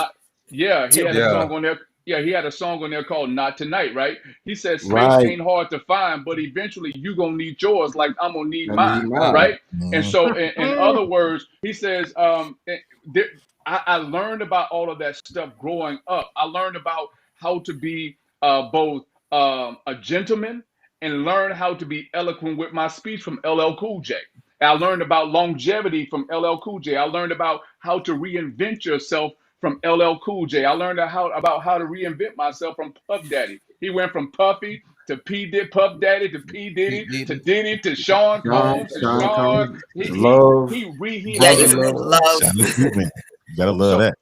He had a song on there. Yeah, he had a song on there called Not Tonight, right? He said space ain't hard to find, but eventually you gonna need yours like I'm gonna need mine, right? And so in other words, he says, I learned about all of that stuff growing up. I learned about how to be both a gentleman and learn how to be eloquent with my speech from LL Cool J. I learned about longevity from LL Cool J. I learned about how to reinvent yourself from LL Cool J. I learned about how to reinvent myself from Puff Daddy. He went from Puffy to Puff Daddy to P Diddy to Diddy to Sean Combs to Sean. Love. He Love. You gotta love that.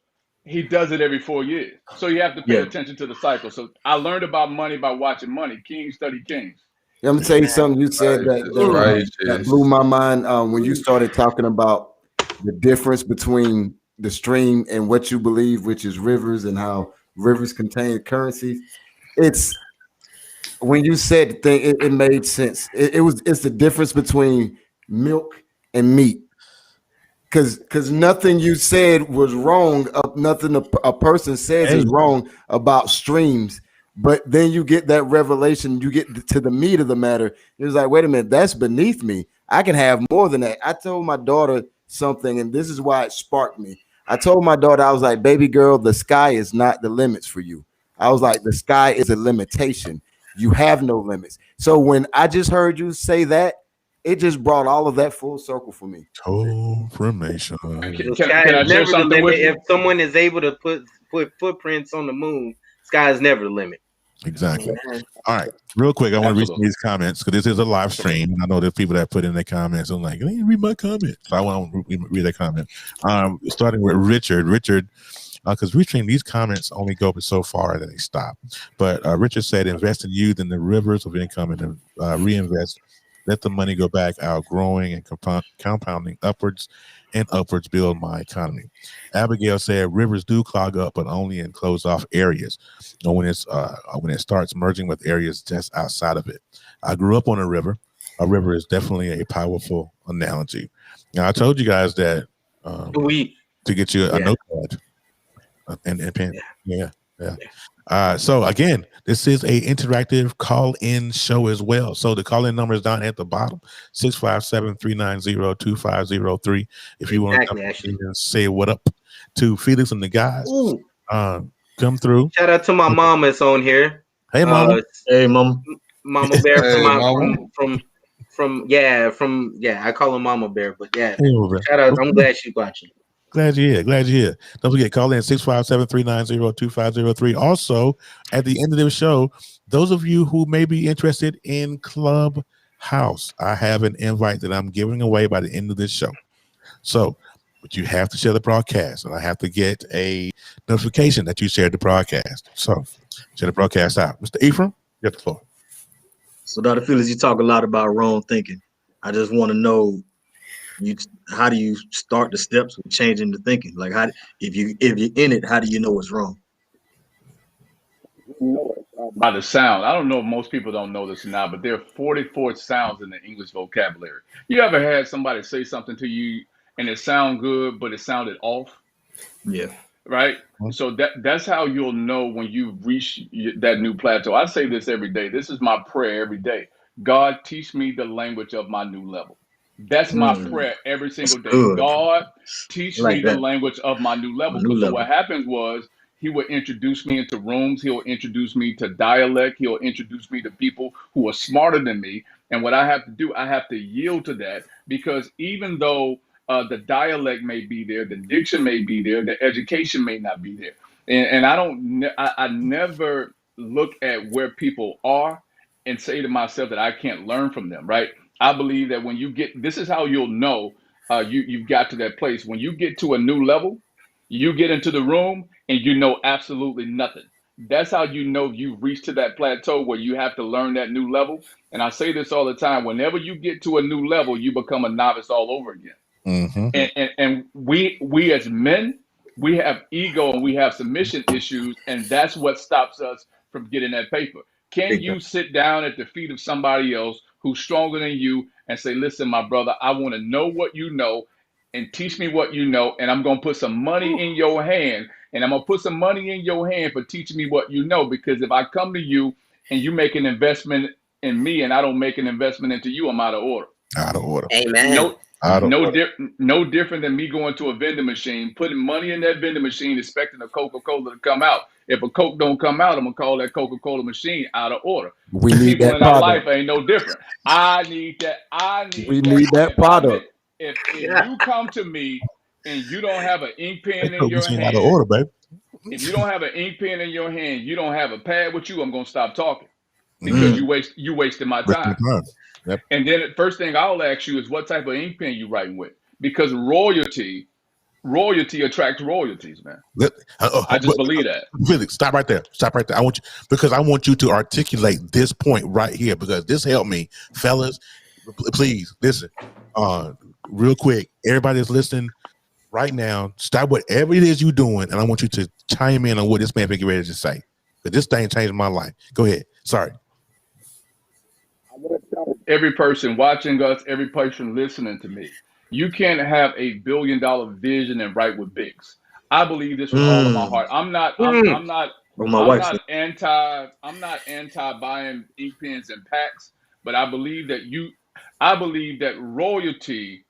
He does it every 4 years. So you have to pay attention to the cycle. So I learned about money by watching Money. Kings study kings. Let me tell you something. You said that blew my mind when you started talking about the difference between the stream and what you believe, which is rivers, and how rivers contain currencies. It's when you said the thing, it made sense. It's the difference between milk and meat. Because nothing you said was wrong. Nothing a person says is wrong about streams. But then you get that revelation. You get to the meat of the matter. It was like, wait a minute, that's beneath me. I can have more than that. I told my daughter something, and this is why it sparked me. I told my daughter, I was like, baby girl, the sky is not the limits for you. I was like, the sky is a limitation. You have no limits. So when I just heard you say that, it just brought all of that full circle for me. Confirmation. Can I share something with you? If someone is able to put footprints on the moon, sky is never the limit. Exactly. All right. Real quick, I want to read these comments because this is a live stream. And I know there's people that put in their comments. I'm like, I didn't read my comment. So I want to read that comment. Starting with Richard. Because Richard, these comments only go so far and then they stop. But Richard said, invest in youth in the rivers of income and reinvest. Let the money go back out, growing and compounding upwards and upwards build my economy. Abigail said, rivers do clog up, but only in closed off areas. And when it starts merging with areas just outside of it. I grew up on a river. A river is definitely a powerful analogy. Now, I told you guys that to get you a notepad and pen. Yeah. So again, this is a interactive call-in show as well. So the call-in number is down at the bottom, 657-390-2503. If you want to say what up to Felix and the guys, come through. Shout out to my mom that's on here. Hey, mama. Hey, mom. Mama Bear from I call her Mama Bear, but shout out. I'm glad she's watching. Glad you're here. Don't forget, call in 657-390-2503. Also, at the end of the show, those of you who may be interested in Clubhouse, I have an invite that I'm giving away by the end of this show. So, but you have to share the broadcast, and I have to get a notification that you shared the broadcast. So, share the broadcast out. Mr. Ephraim, you have the floor. So, Dr. Felix, you talk a lot about wrong thinking. I just want to know, how do you start the steps of changing the thinking? Like, if you're in it, how do you know it's wrong? by the sound. I don't know if most people don't know this or not, but there are 44 sounds in the English vocabulary. You ever had somebody say something to you and it sounded good, but it sounded off? Yeah. Right. So that's how you'll know when you've reached that new plateau. I say this every day. This is my prayer every day. God, teach me the language of my new level. That's my prayer every single day. Good. God, teach like me that. the language of my new level. My new So level. what happens was he would introduce me into rooms. He'll introduce me to dialect. He'll introduce me to people who are smarter than me. And what I have to do, I have to yield to that, because even though the dialect may be there, the diction may be there, the education may not be there. And I never look at where people are and say to myself that I can't learn from them, right? I believe that when you get, this is how you'll know you've got to that place. When you get to a new level, you get into the room and you know absolutely nothing. That's how you know you've reached to that plateau where you have to learn that new level. And I say this all the time, whenever you get to a new level, you become a novice all over again. And we as men, we have ego and we have submission issues, and that's what stops us from getting that paper. Can you sit down at the feet of somebody else who's stronger than you and say, listen, my brother, I want to know what you know and teach me what you know, and I'm going to put some money in your hand, and I'm going to put some money in your hand for teaching me what you know, because if I come to you and you make an investment in me and I don't make an investment into you, I'm out of order. Out of order. Amen. No different than me going to a vending machine, putting money in that vending machine, expecting a Coca-Cola to come out. If a Coke don't come out, I'm gonna call that Coca-Cola machine out of order. We need People that in our product. life ain't no different. I need that. We need that product. If you come to me and you don't have an ink pen in your hand, out of order, baby. If you don't have an ink pen in your hand, you don't have a pad with you, I'm gonna stop talking, because you wasted my time. Yep. And then the first thing I'll ask you is what type of ink pen you writing with, because royalty attracts royalties, man. I just believe that. Felix, stop right there. I want you to articulate this point right here, because this helped me, fellas. Please listen, real quick. Everybody that's listening right now, stop whatever it is you're doing, and I want you to chime in on what this man get ready to say. But this thing changed my life. Go ahead. Sorry. Every person watching us, every person listening to me, you can't have $1 billion vision and write with bigs. I believe this with all of my heart. I'm not anti buying ink pens and packs, but I believe that royalty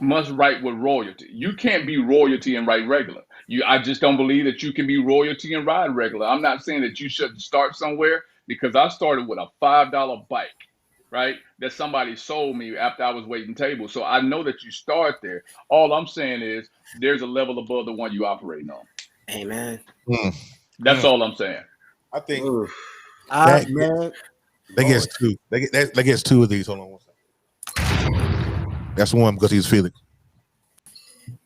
must write with royalty. You can't be royalty and write regular. I just don't believe that you can be royalty and ride regular. I'm not saying that you shouldn't start somewhere, because I started with a $5 bike, right, that somebody sold me after I was waiting tables. So I know that you start there. All I'm saying is there's a level above the one you operating on. Amen. That's all I'm saying. I think they gets two. They gets two of these. Hold on one second. That's one because he's Felix.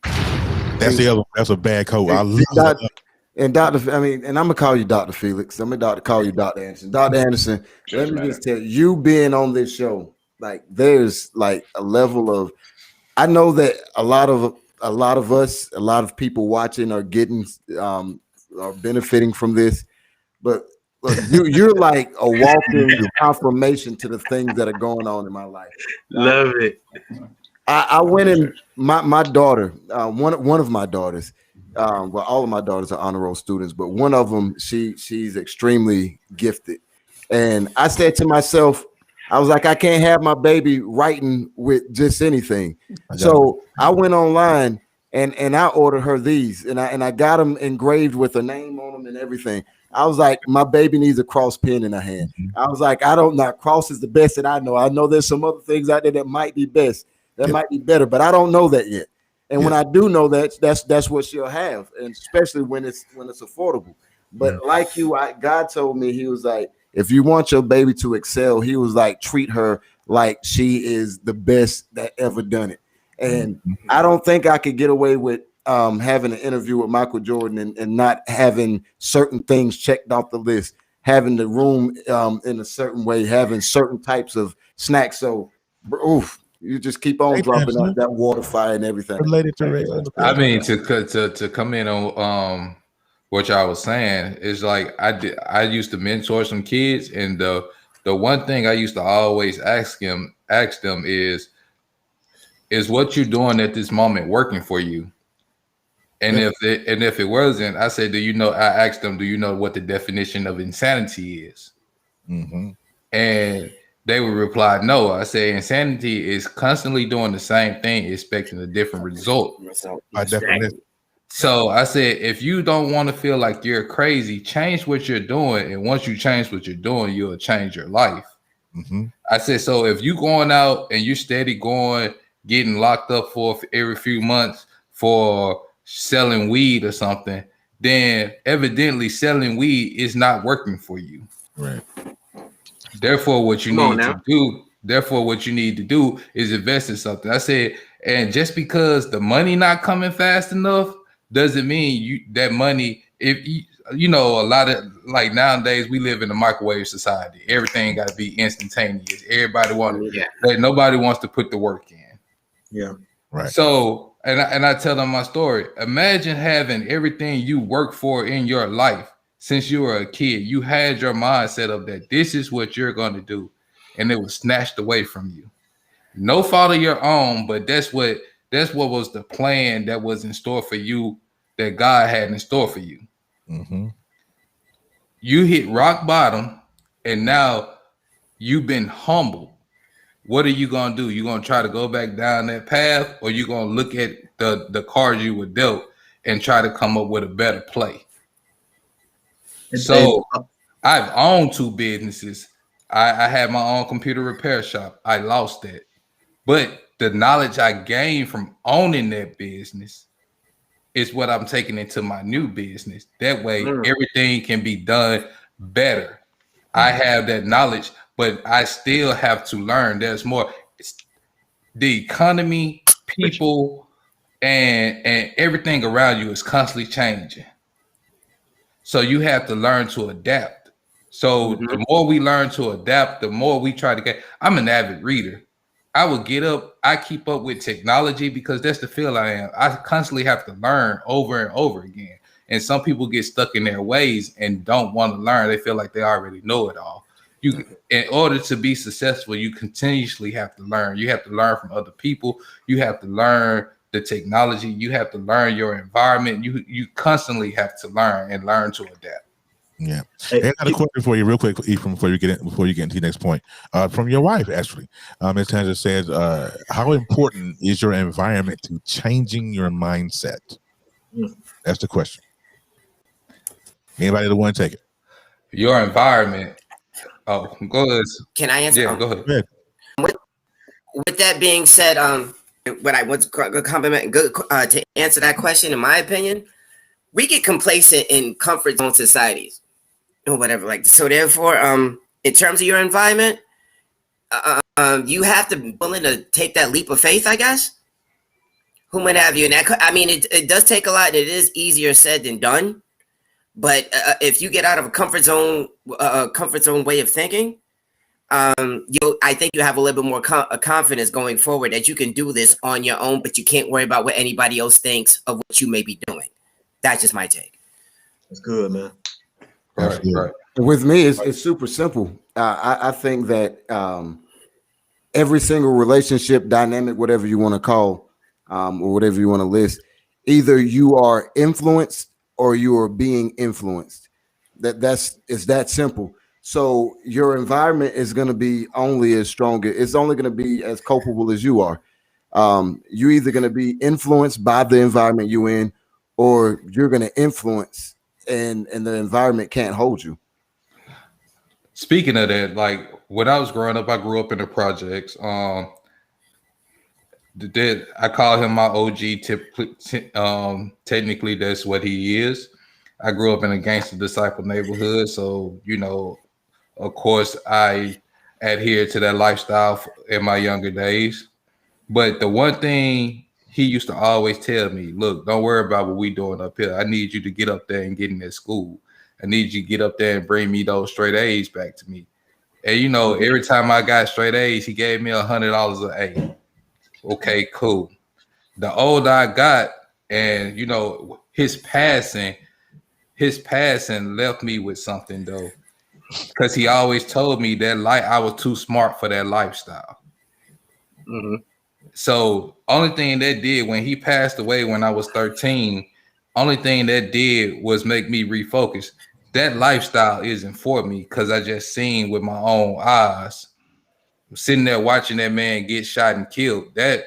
That's the other one. That's a bad coat. And Dr. and I'm gonna call you Dr. Felix. I'm gonna call you Dr. Anderson. Dr. Anderson, let me just tell you, being on this show, like there's like a level of, I know that a lot of us, a lot of people watching are getting are benefiting from this, but look, you're like a walking confirmation to the things that are going on in my life. Love it. I went in my daughter, one of my daughters. Well, all of my daughters are honor roll students, but one of them, she's extremely gifted. And I said to myself, I was like, I can't have my baby writing with just anything. So I went online and I ordered her these, and I got them engraved with a name on them and everything. I was like, my baby needs a cross pen in her hand. I was like, I don't know. Cross is the best that I know. I know there's some other things out there that might be best, that might be better, but I don't know that yet. And when I do know that, that's what she'll have, and especially when it's affordable. But like you, God told me, he was like, if you want your baby to excel, he was like, treat her like she is the best that ever done it. And I don't think I could get away with having an interview with Michael Jordan and not having certain things checked off the list, having the room in a certain way, having certain types of snacks. So, you just keep on dropping out that water fire and everything. I mean, to come in on what y'all was saying is like I used to mentor some kids, and the one thing I used to always ask them is what you're doing at this moment working for you? And if it wasn't, I said, I asked them, do you know what the definition of insanity is? Mm-hmm. And they would reply, no. I say insanity is constantly doing the same thing, expecting a different result. By definition. So I said, if you don't want to feel like you're crazy, change what you're doing. And once you change what you're doing, you'll change your life. Mm-hmm. I said, so if you going out and you steady going, getting locked up for every few months for selling weed or something, then evidently selling weed is not working for you. Right. Therefore, what you need to do is invest in something. I said, and just because the money not coming fast enough doesn't mean that money, if a lot of, like, nowadays we live in a microwave society. Everything got to be instantaneous. Everybody nobody wants to put the work in. Yeah. Right. So, and I tell them my story. Imagine having everything you work for in your life since you were a kid. You had your mindset of that this is what you're going to do, and it was snatched away from you. No fault of your own, but that's what was the plan that was in store for you, that God had in store for you. Mm-hmm. You hit rock bottom, and now you've been humbled. What are you going to do? You going to try to go back down that path, or you going to look at the cards you were dealt and try to come up with a better play? So I've owned 2 businesses. I had my own computer repair shop. I lost that. But the knowledge I gained from owning that business is what I'm taking into my new business. That way, everything can be done better. I have that knowledge, but I still have to learn. There's more. The economy, people, and everything around you is constantly changing. So you have to learn to adapt. So the more we learn to adapt, the more we try to get. I'm an avid reader. I would get up. I keep up with technology because that's the field I am. I constantly have to learn over and over again. And some people get stuck in their ways and don't want to learn. They feel like they already know it all. In order to be successful, you continuously have to learn. You have to learn from other people. You have to learn the technology. You have to learn your environment. You constantly have to learn to adapt. Yeah. Hey, I got a question for you real quick, Ephraim, before you get into the next point. From your wife, actually. Ms. Tanzer says, how important is your environment to changing your mindset? That's the question. Anybody that want to take it? Your environment. Oh, go ahead. Can I answer? Yeah, go ahead. With that being said, what I want to compliment, to answer that question, in my opinion, we get complacent in comfort zone societies or whatever. Like, so therefore, in terms of your environment, you have to be willing to take that leap of faith, I guess. Who might have you? And that, I mean, it does take a lot, and it is easier said than done. But if you get out of a comfort zone way of thinking, I think you have a little bit more confidence going forward that you can do this on your own, but you can't worry about what anybody else thinks of what you may be doing. That's just my take. That's good, man. Right. With me, it's super simple. I think that every single relationship dynamic, whatever you want to call, or whatever you want to list, either you are influenced or you are being influenced. It's that simple. So your environment is going to be only as strong. It's only going to be as culpable as you are. You're either going to be influenced by the environment you're in, or you're going to influence, and the environment can't hold you. Speaking of that, like when I was growing up, I grew up in the projects. I call him my OG. Technically, that's what he is. I grew up in a gangster disciple neighborhood, so of course, I adhered to that lifestyle in my younger days. But the one thing he used to always tell me, look, don't worry about what we doing up here. I need you to get up there and get in that school. I need you to get up there and bring me those straight A's back to me. And, every time I got straight A's, he gave me $100 an A. Okay, cool. The older I got, and, his passing his passing left me with something though, because he always told me that I was too smart for that lifestyle. Mm-hmm. So only thing that did when he passed away when I was 13, only thing that did was make me refocus. That lifestyle isn't for me because I just seen with my own eyes, sitting there watching that man get shot and killed. That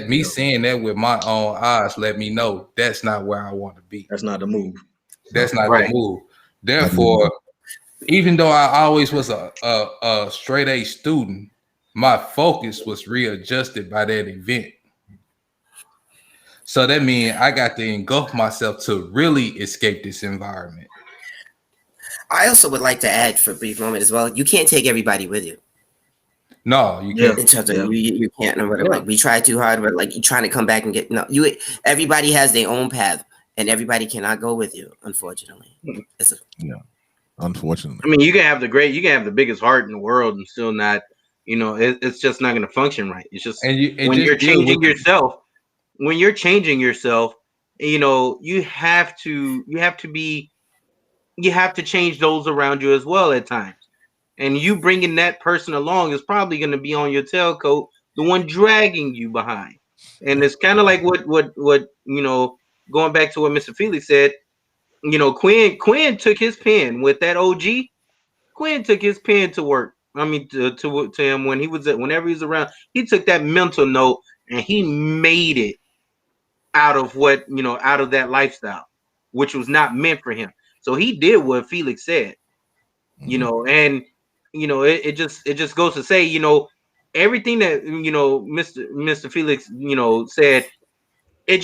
me seeing that with my own eyes let me know that's not where I want to be. That's not the move. That's not Right. the move. Therefore, even though I always was a straight A student, my focus was readjusted by that event. So that means I got to engulf myself to really escape this environment. I also would like to add for a brief moment as well. You can't take everybody with you. No, you can't. In terms of you can't. No, like we try too hard, but like you trying to come back and get everybody has their own path, and everybody cannot go with you. Unfortunately, unfortunately. I mean, you can have the biggest heart in the world and still not, it's just not going to function right. It's just when you're changing yourself, you have to change those around you as well at times. And you bringing that person along is probably going to be on your tailcoat, the one dragging you behind. And it's kind of like what going back to what Mr. Felix said. Quinn took his pen with that OG. Quinn took his pen to work. I mean, to him whenever he was around, he took that mental note and he made it out of that lifestyle, which was not meant for him. So he did what Felix said, and it just goes to say, everything that Mr. Felix said, it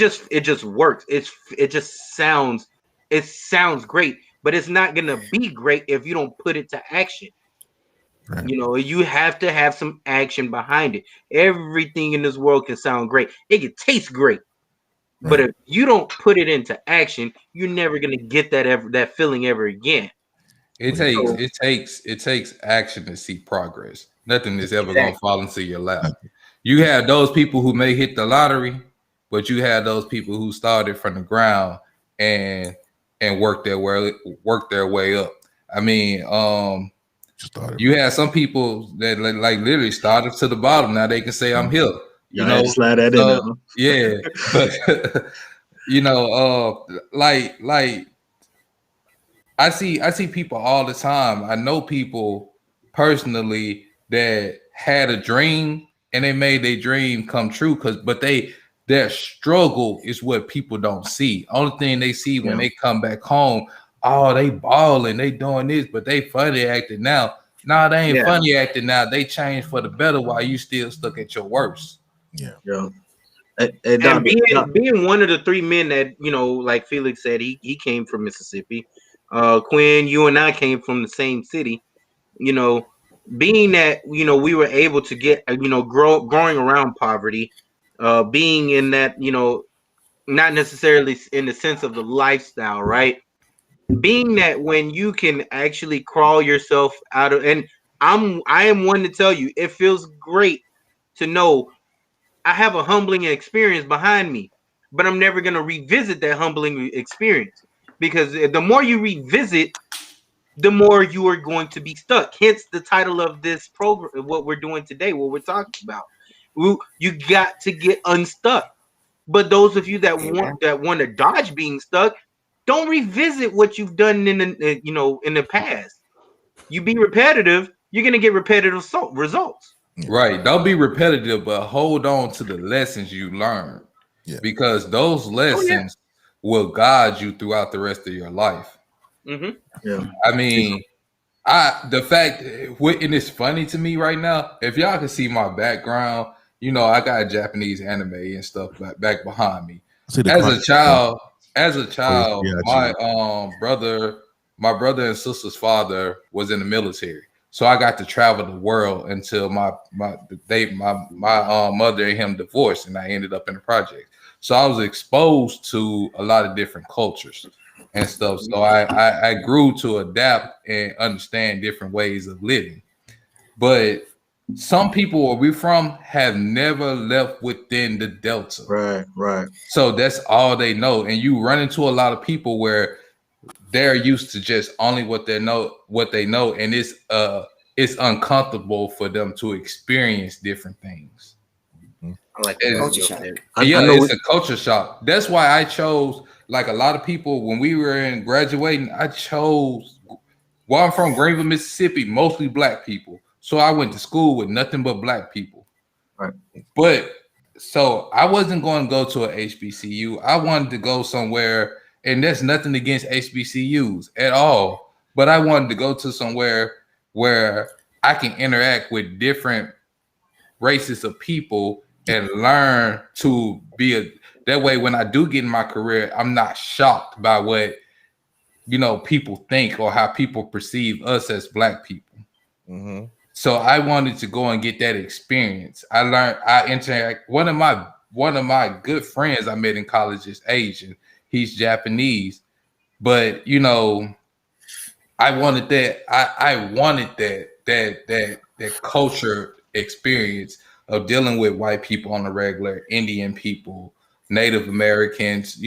just works. It sounds great, but it's not gonna be great if you don't put it to action. Right. You have to have some action behind it. Everything in this world can sound great. It can taste great. Right. But if you don't put it into action, you're never gonna get that feeling ever again. It takes action to see progress. Nothing is ever gonna fall into your lap. You have those people who may hit the lottery, but you have those people who started from the ground and work their way up. I mean, you have some people that like literally started to the bottom. Now they can say I'm here. Slide that in. Yeah, but like I see people all the time. I know people personally that had a dream and they made their dream come true but their struggle is what people don't see. Only thing they see when they come back home, oh, they balling, they doing this, but they funny acting now. No, they ain't funny acting now. They changed for the better while you still stuck at your worst. Yeah. And being one of the three men that, like Felix said, he came from Mississippi. Quinn, you and I came from the same city. Being that, we were able to get, growing around poverty, being in that, not necessarily in the sense of the lifestyle, right? Being that when you can actually crawl yourself out of, and I am one to tell you, it feels great to know I have a humbling experience behind me, but I'm never going to revisit that humbling experience, because the more you revisit, the more you are going to be stuck. Hence the title of this program, what we're doing today, what we're talking about. You got to get unstuck. But those of you that want to dodge being stuck, don't revisit what you've done in the past. You be repetitive, you're gonna get repetitive results. Right. Don't be repetitive, but hold on to the lessons you learned. Yeah. Because those lessons will guide you throughout the rest of your life. Mm-hmm. Yeah. I mean, and it's funny to me right now. If y'all can see my background, I got Japanese anime and stuff back behind me. As a child, my brother and sister's father was in the military, so I got to travel the world until my mother and him divorced, and I ended up in the project. So I was exposed to a lot of different cultures and stuff. So I grew to adapt and understand different ways of living. But some people where we're from have never left within the Delta. Right. So that's all they know. And you run into a lot of people where they're used to just only what they know, and it's uncomfortable for them to experience different things. I like culture shock. It's a culture shock. That's why I chose, like a lot of people when we were in graduating, I'm from Greenville, Mississippi, mostly black people. So I went to school with nothing but black people. Right. But so I wasn't going to go to a HBCU. I wanted to go somewhere, and there's nothing against HBCUs at all, but I wanted to go to somewhere where I can interact with different races of people and learn to be that way. When I do get in my career, I'm not shocked by what people think or how people perceive us as black people. Mm-hmm. So I wanted to go and get that experience. I interact. One of my good friends I met in college is Asian. He's Japanese, but I wanted that. I wanted that culture experience of dealing with white people on the regular, Indian people, Native Americans,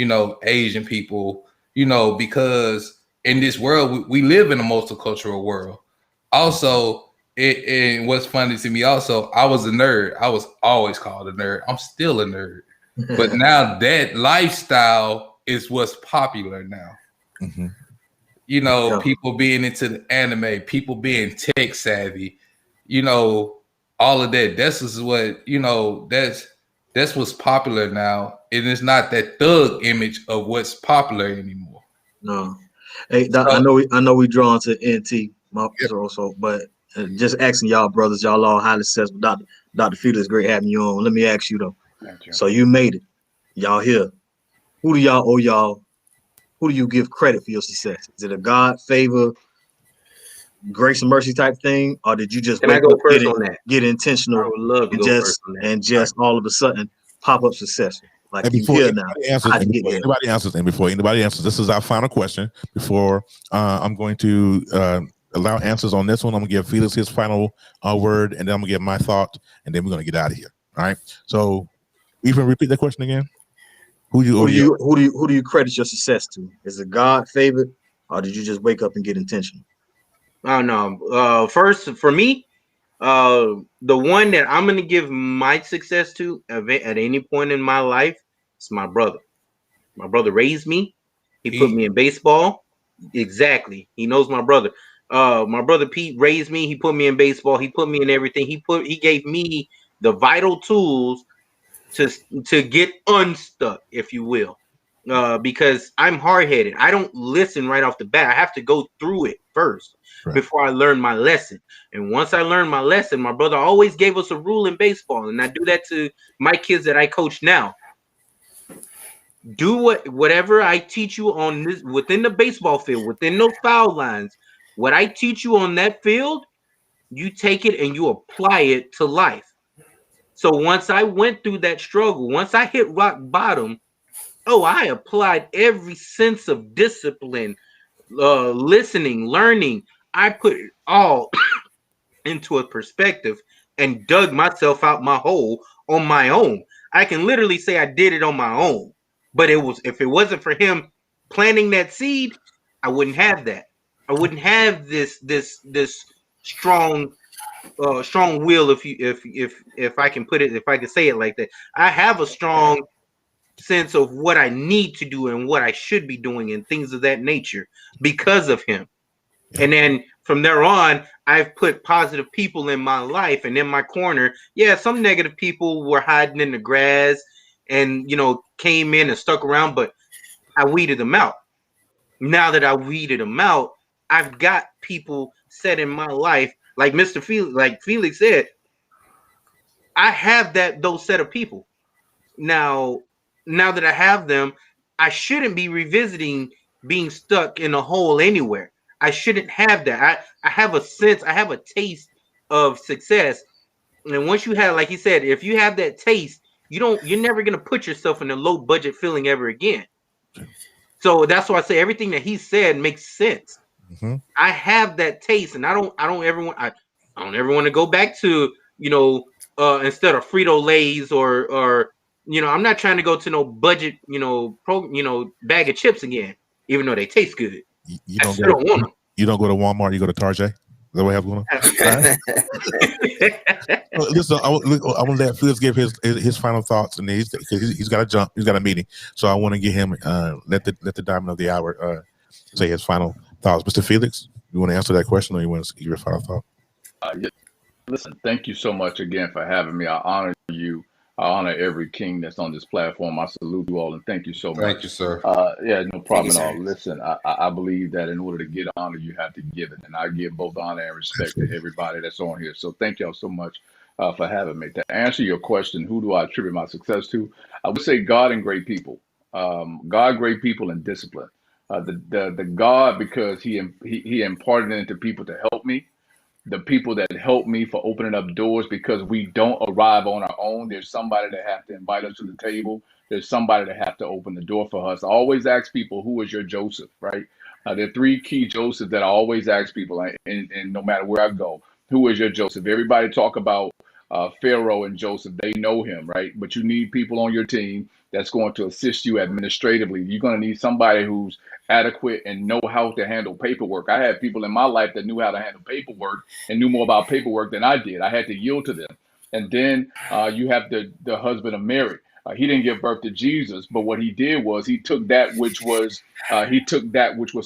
Asian people, because in this world we live in a multicultural world. Also, and what's funny to me, also, I was a nerd. I was always called a nerd. I'm still a nerd, but now that lifestyle is what's popular now. Mm-hmm. People being into the anime, people being tech savvy, all of that. That's just what that's what's popular now, and it's not that thug image of what's popular anymore. No, hey, Doc, I know we drawn to NT, but just asking y'all brothers, y'all all highly successful. Dr. Felix, great having you on. Let me ask you though. Thank you. So you made it, y'all here. Who do y'all owe y'all? Who do you give credit for your success? Is it a God favor, grace and mercy type thing, or did you just get intentional? I would love to just all of a sudden pop up successful? Like you here now. Anybody answers, this is our final question before I'm going to allow answers on this one. I'm gonna give Felix his final word, and then I'm gonna give my thought, and then we're gonna get out of here. All right. So, you can repeat that question again. Who do you credit your success to? Is it God favored, or did you just wake up and get intentional? Oh no. First, for me, the one that I'm gonna give my success to at any point in my life is my brother. My brother raised me. He put me in baseball. Exactly. He knows my brother. My brother Pete raised me. He put me in baseball. He put me in everything. He gave me the vital tools to get unstuck, if you will, because I'm hard-headed. I don't listen right off the bat. I have to go through it first before I learn my lesson. And once I learn my lesson, my brother always gave us a rule in baseball, and I do that to my kids that I coach now. Do whatever I teach you on this within the baseball field, within those foul lines. What I teach you on that field, you take it and you apply it to life. So once I went through that struggle, once I hit rock bottom, I applied every sense of discipline, listening, learning. I put it all into a perspective and dug myself out my hole on my own. I can literally say I did it on my own, but if it wasn't for him planting that seed, I wouldn't have that. I wouldn't have this strong will, if I can put it, if I can say it like that. I have a strong sense of what I need to do and what I should be doing and things of that nature because of him. And then from there on, I've put positive people in my life and in my corner. Yeah, some negative people were hiding in the grass and came in and stuck around, but I weeded them out. Now that I weeded them out, I've got people set in my life, like Felix said. I have those set of people. Now that I have them, I shouldn't be revisiting being stuck in a hole anywhere. I shouldn't have that. I have a sense, I have a taste of success. And once you have, like he said, if you have that taste, you're never gonna put yourself in a low budget feeling ever again. So that's why I say everything that he said makes sense. Mm-hmm. I have that taste, and I don't ever want to go back to instead of Frito-Lays or I'm not trying to go to no budget bag of chips again, even though they taste good. You don't go to Walmart. You go to Target. Is that what going on? Listen, I want to let Felix give his final thoughts, and he's got to jump. He's got a meeting, so I want to get him let the diamond of the hour say his final thoughts. Mr. Felix, you want to answer that question, or you want to give your final thought? Yeah. Listen, thank you so much again for having me. I honor you. I honor every king that's on this platform. I salute you all and thank you so much. Thank you, sir. Yeah, no problem at all. Listen, I believe that in order to get honor, you have to give it. And I give both honor and respect to everybody that's on here. So thank y'all so much for having me. To answer your question, who do I attribute my success to? I would say God and great people. God, great people, and discipline. The God, because he imparted it into people to help me. The people that help me for opening up doors, because we don't arrive on our own. There's somebody that have to invite us to the table. There's somebody that have to open the door for us. I always ask people, who is your Joseph, right? There are three key Josephs that I always ask people, and no matter where I go, who is your Joseph? Everybody talk about Pharaoh and Joseph. They know him, right? But you need people on your team that's going to assist you administratively. You're going to need somebody who's adequate and know how to handle paperwork. I had people in my life that knew how to handle paperwork and knew more about paperwork than I did. I had to yield to them. And then you have the husband of Mary. He didn't give birth to Jesus, but what he did was he took that which was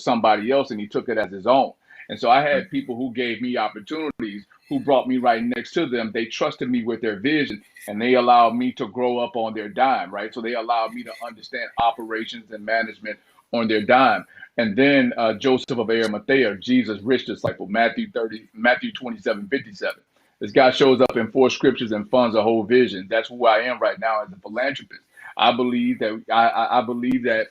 somebody else and he took it as his own. And so I had people who gave me opportunities, who brought me right next to them. They trusted me with their vision, and they allowed me to grow up on their dime, right? So they allowed me to understand operations and management on their dime. And then Joseph of Arimathea, Jesus' rich disciple, Matthew 27:57. This guy shows up in 4 scriptures and funds a whole vision. That's who I am right now as a philanthropist. I believe that I believe that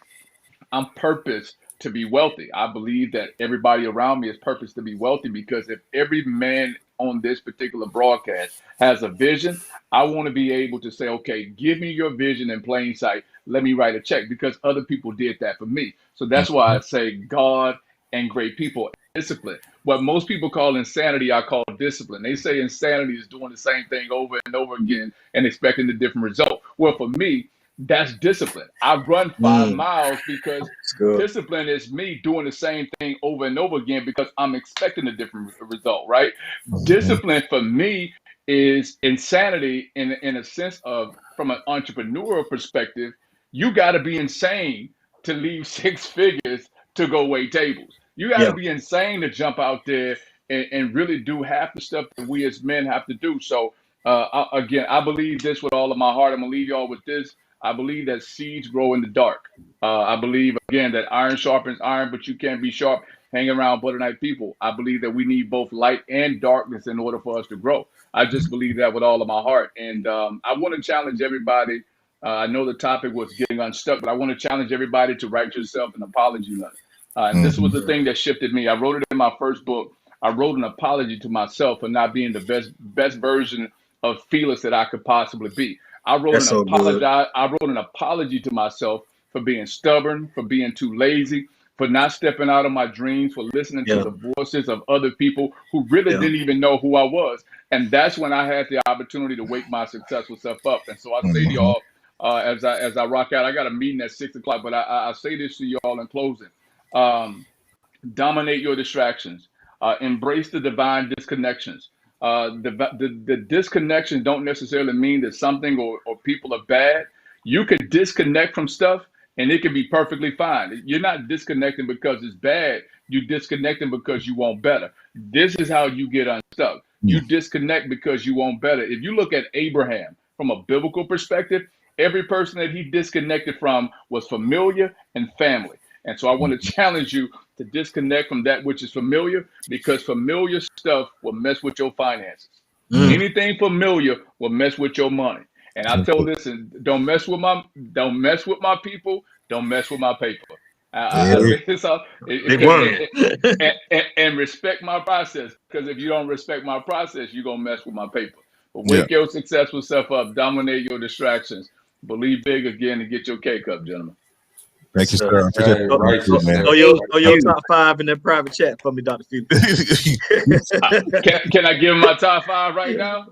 I'm purposed to be wealthy. I believe that everybody around me is purposed to be wealthy, because if every man on this particular broadcast has a vision, I want to be able to say, okay, give me your vision in plain sight. Let me write a check, because other people did that for me. So that's why I say God and great people. Discipline. What most people call insanity, I call discipline. They say insanity is doing the same thing over and over again and expecting a different result. Well, for me, that's discipline. I run 5 miles because discipline is me doing the same thing over and over again because I'm expecting a different result, right? Discipline for me is insanity in a sense of, from an entrepreneurial perspective, you got to be insane to leave 6 figures to go wait tables. You got to be insane to jump out there and really do half the stuff that we as men have to do. So again, I believe this with all of my heart. I'm gonna leave y'all with this. I believe that seeds grow in the dark. I believe, again, that iron sharpens iron, but you can't be sharp hanging around butter knife people. I believe that we need both light and darkness in order for us to grow. I just believe that with all of my heart. And I want to challenge everybody. I know the topic was getting unstuck, but I want to challenge everybody to write yourself an apology letter. And this was the thing that shifted me. I wrote it in my first book. I wrote an apology to myself for not being the best version of Felix that I could possibly be. I wrote an apology to myself for being stubborn, for being too lazy, for not stepping out of my dreams, for listening to the voices of other people who really didn't even know who I was. And that's when I had the opportunity to wake my successful self up. And so I say to y'all, as I rock out, I got a meeting at 6 o'clock, but I say this to y'all in closing. Dominate your distractions. Embrace the divine disconnections. The disconnections don't necessarily mean that something or people are bad. You can disconnect from stuff and it can be perfectly fine. You're not disconnecting because it's bad. You're disconnecting because you want better. This is how you get unstuck. You disconnect because you want better. If you look at Abraham from a biblical perspective, every person that he disconnected from was familiar and family. And so I want to challenge you to disconnect from that which is familiar, because familiar stuff will mess with your finances. Anything familiar will mess with your money. And I tell this, and don't mess with my people, don't mess with my paper. And respect my process, because if you don't respect my process, you're gonna mess with my paper. But wake your successful self up, dominate your distractions, believe big again, and get your cake up, gentlemen. Thank you, sir. Your top 5 in that private chat for me, Dr. Felix. Can I give my top 5 right now?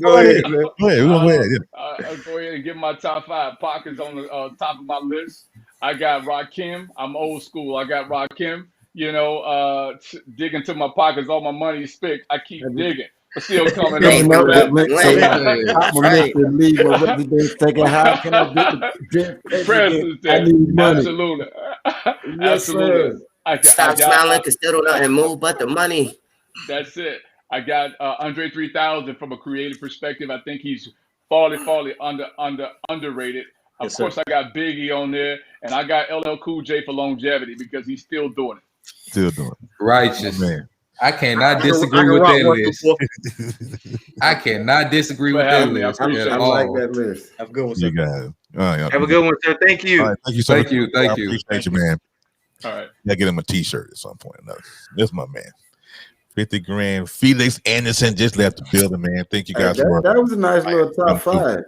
Go ahead, man. Go ahead. I'll go ahead and give my top 5. Pac is on the top of my list. I got Rakim. I'm old school. I got Rakim. dig into my pockets, all my money is spent. I keep digging, but still coming Hey, up no, through that. I'm Mr. Lee, my resident thinking, how can I get the president? I need money. Absolutely. Yes, Absolutely. sir. Stop smiling, cause still don't nothing move but the money. That's it. I got Andre 3000 from a creative perspective. I think he's farly underrated. Of course, I got Biggie on there, and I got LL Cool J for longevity because he's still doing it. Still doing it. Righteous. Oh, man. I cannot disagree with that list. I cannot disagree with that list. I like that list. Have a good one, You sir. got it. Yeah. Have a good one, sir. Thank you. All right, thank you so much. Thank you. I appreciate you, man. All right. I get him a t-shirt at some point. No, this is my man. 50 grand. Felix Anderson just left the building, man. Thank you guys for that was a nice little top five.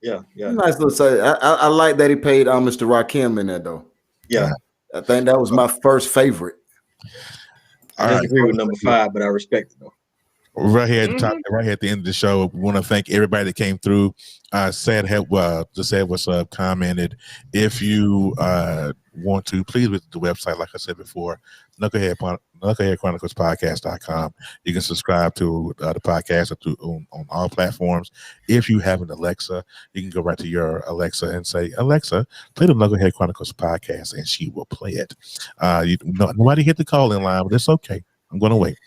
Yeah. Nice little say. I like that he paid homage to Rakim in that though. Yeah. I think that was my first favorite. I disagree with number 5, but I respect it though. Right here at the top, right here at the end of the show, we want to thank everybody that came through. Just said what's up, commented. If you want to, please visit the website, like I said before, Knucklehead Chronicles podcast.com. You can subscribe to the podcast on all platforms. If you have an Alexa, you can go right to your Alexa and say, Alexa, play the Knucklehead Chronicles podcast, and she will play it. Nobody hit the call in line, but it's okay. I'm going to wait.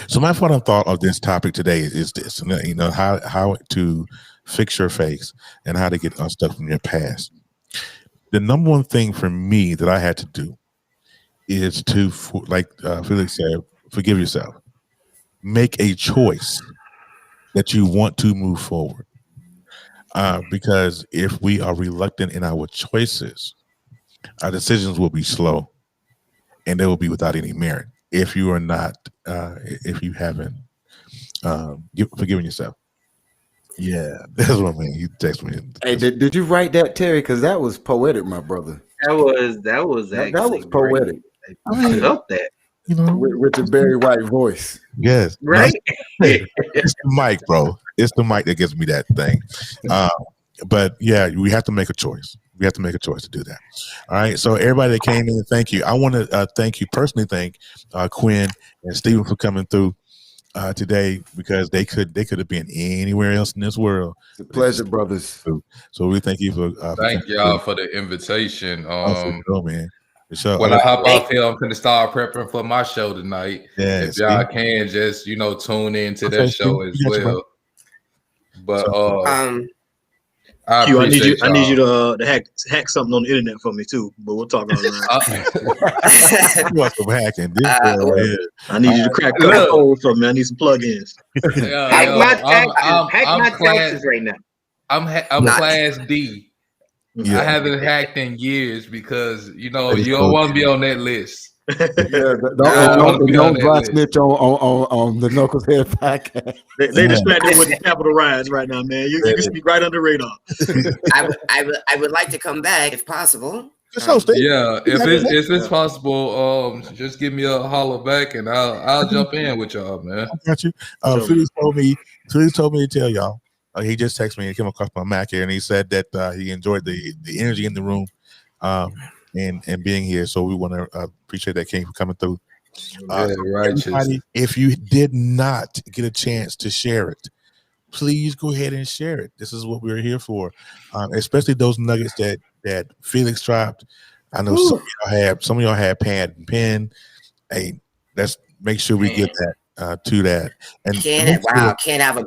So my final thought of this topic today is this: how to fix your face and how to get unstuck from your past. The number one thing for me that I had to do is to, like Felix said, forgive yourself. Make a choice that you want to move forward. Because if we are reluctant in our choices, our decisions will be slow and they will be without any merit. If you are not, if you haven't forgiven yourself. Yeah, that's what I mean. You text me. Hey, did you write that, Terry? Because that was poetic, my brother. That was poetic. I felt that. With the Barry White voice. Yes. Right? It's the mic, bro. It's the mic that gives me that thing. But yeah, we have to make a choice. We have to make a choice to do that. All right. So everybody that came in, thank you. I want to thank Quinn and Stephen for coming through today, because they could have been anywhere else in this world. It's a pleasure, brothers. So we thank you for thank y'all for the invitation. Man. When I hop off here, I'm gonna start prepping for my show tonight. Yes, if y'all can just tune in to that show as well. But I need you to hack something on the internet for me too. But we'll talk online. You want some hacking? I need you to crack a couple codes for me. I need some plugins. Hack my taxes right now. I'm class D. Yeah. I haven't hacked in years because you don't want to be on that list. Don't dry snitch on the Knucklehead podcast. They distracted with the Capitol riots right now, man. You can speak right under the radar. I would like to come back if possible. Yeah, if it's possible, just give me a holler back and I'll jump in with y'all, man. I got you. Felix told me to tell y'all. He just texted me and came across my Mac here, and he said that he enjoyed the energy in the room and being here. So we want to appreciate that, King, for coming through. If you did not get a chance to share it, please go ahead and share it. This is what we're here for, especially those nuggets that Felix dropped. I know some of y'all had pad and pen. Hey, let's make sure we get that to that. And can't have a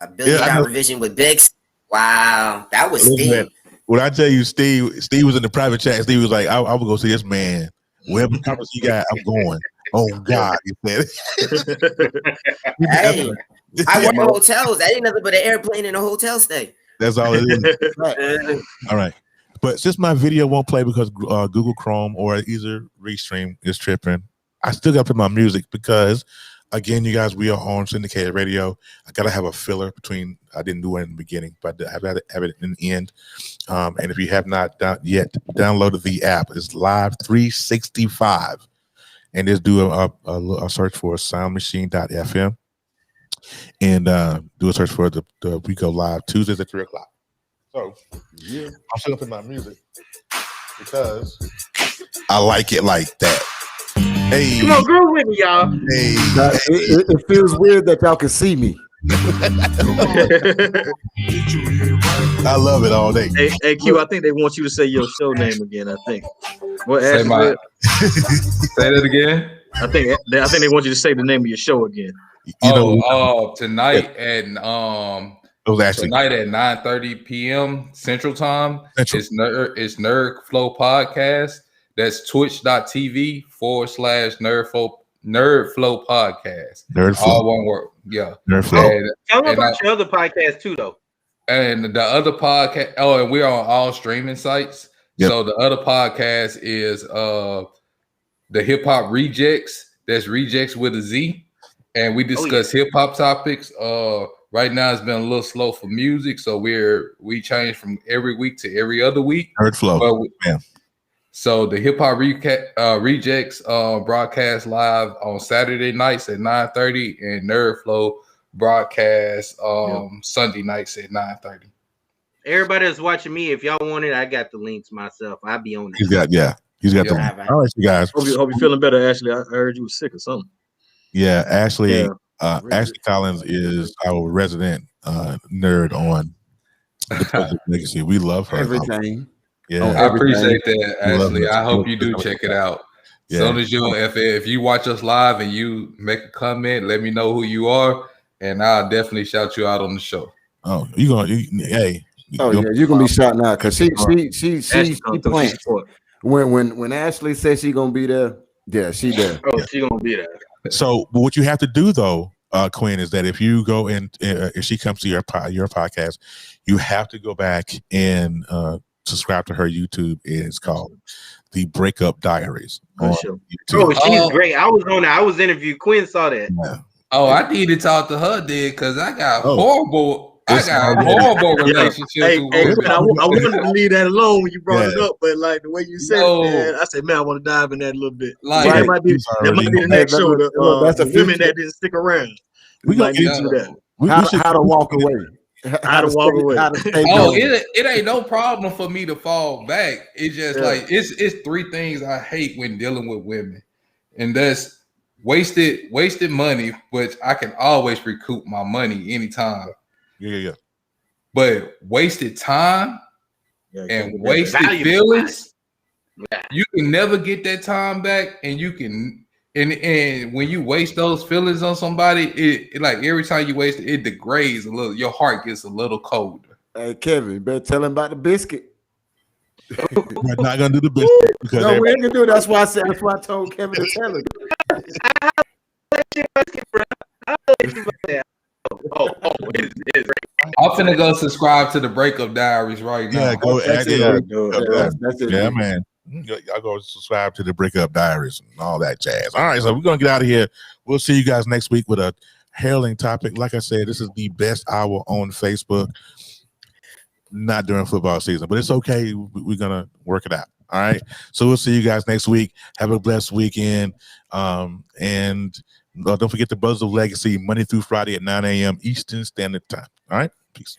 $1 billion vision with Bix. Wow, that was Steve. When I tell you, Steve was in the private chat. Steve was like, I would go see this man. Whatever conference he got, I'm going. Oh God, he said. Hey, I work in hotels. That ain't nothing but an airplane and a hotel stay. That's all it is. All right. But since my video won't play because Google Chrome or either Restream is tripping, I still got to put my music because, again, you guys, we are on syndicated radio. I got to have a filler between. I didn't do it in the beginning, but I have it in the end. And if you have not yet downloaded the app, it's Live 365. And just do a search for soundmachine.fm. And do a search for the we go live Tuesdays at 3 o'clock. So I'm still up in my music because I like it like that. Hey, Come on, groove with me, y'all. hey, It feels weird that y'all can see me. I love it all day. Hey, Q, I think they want you to say your show name again. I think. What? Say Ashley my. said? Say that again. I think they want you to say the name of your show again. Tonight at tonight at 9:30 p.m. Central Time. It's Nerd Flow Podcast. That's twitch.tv/Nerd Flow Podcast. Nerd Flow. All one word. Yeah. Nerd Flow. Tell them about your other podcast too, though. And the other podcast. Oh, and we're on all streaming sites. Yep. So the other podcast is the Hip Hop Rejects. That's Rejects with a Z. And we discuss hip hop topics. Right now it's been a little slow for music, so we changed from every week to every other week. Nerd Flow. So the Hip Hop Rejects broadcast live on Saturday nights at 9:30, and Nerd Flow broadcast Sunday nights at 9:30. Everybody that's watching me, if y'all want it, I got the links myself. I'll be on it. He's got the link. All right, you guys. Hope you're feeling better, Ashley. I heard you were sick or something. Yeah, Ashley. Ashley Collins is our resident nerd on the President's Legacy. We love her. Everything. Yeah, I appreciate that, Ashley. I hope you do check it out. Yeah. Soon as if you watch us live and you make a comment, let me know who you are, and I'll definitely shout you out on the show. Oh, you're gonna be shouting out because she playing. When Ashley says she gonna be there, yeah, she there. Oh, she gonna be there. So what you have to do though, Quinn, is that if you go and if she comes to your podcast, you have to go back and subscribe to her YouTube. It's called The Breakup Diaries. Oh, she's great. I was on there. I was interviewed. Quinn saw that. Yeah. Oh, I need to talk to her, because I got horrible. I got a horrible relationship. Hey, man, I wanted to leave that alone when you brought it up, but like the way you said it, man, I said, man, I want to dive in that a little bit. Like that might be the next show. The women that didn't stick around. We might need to do that. How to walk away. How to walk away. It ain't no problem for me to fall back. It's just like it's three things I hate when dealing with women, and that's wasted money, which I can always recoup my money anytime. Yeah. But wasted time and wasted feelings, you can never get that time back, and you can. And when you waste those feelings on somebody, it like every time you waste it, it degrades a little. Your heart gets a little colder. Hey, Kevin, you better tell him about the biscuit. We're not gonna do the biscuit because no, we ain't gonna do it. That's why I said. That's why I told Kevin to tell him. I'm finna go subscribe to the Breakup Diaries right now. Yeah, go. That's it. Yeah, man. I'll go subscribe to the Breakup Diaries and all that jazz. All right, so we're gonna get out of here. We'll see you guys next week with a heralding topic. Like I said, this is the best hour on Facebook. Not during football season, but it's okay. We're gonna work it out. All right. So we'll see you guys next week. Have a blessed weekend. And don't forget the Brothers of Legacy Monday through Friday at 9 a.m. Eastern Standard Time. All right. Peace.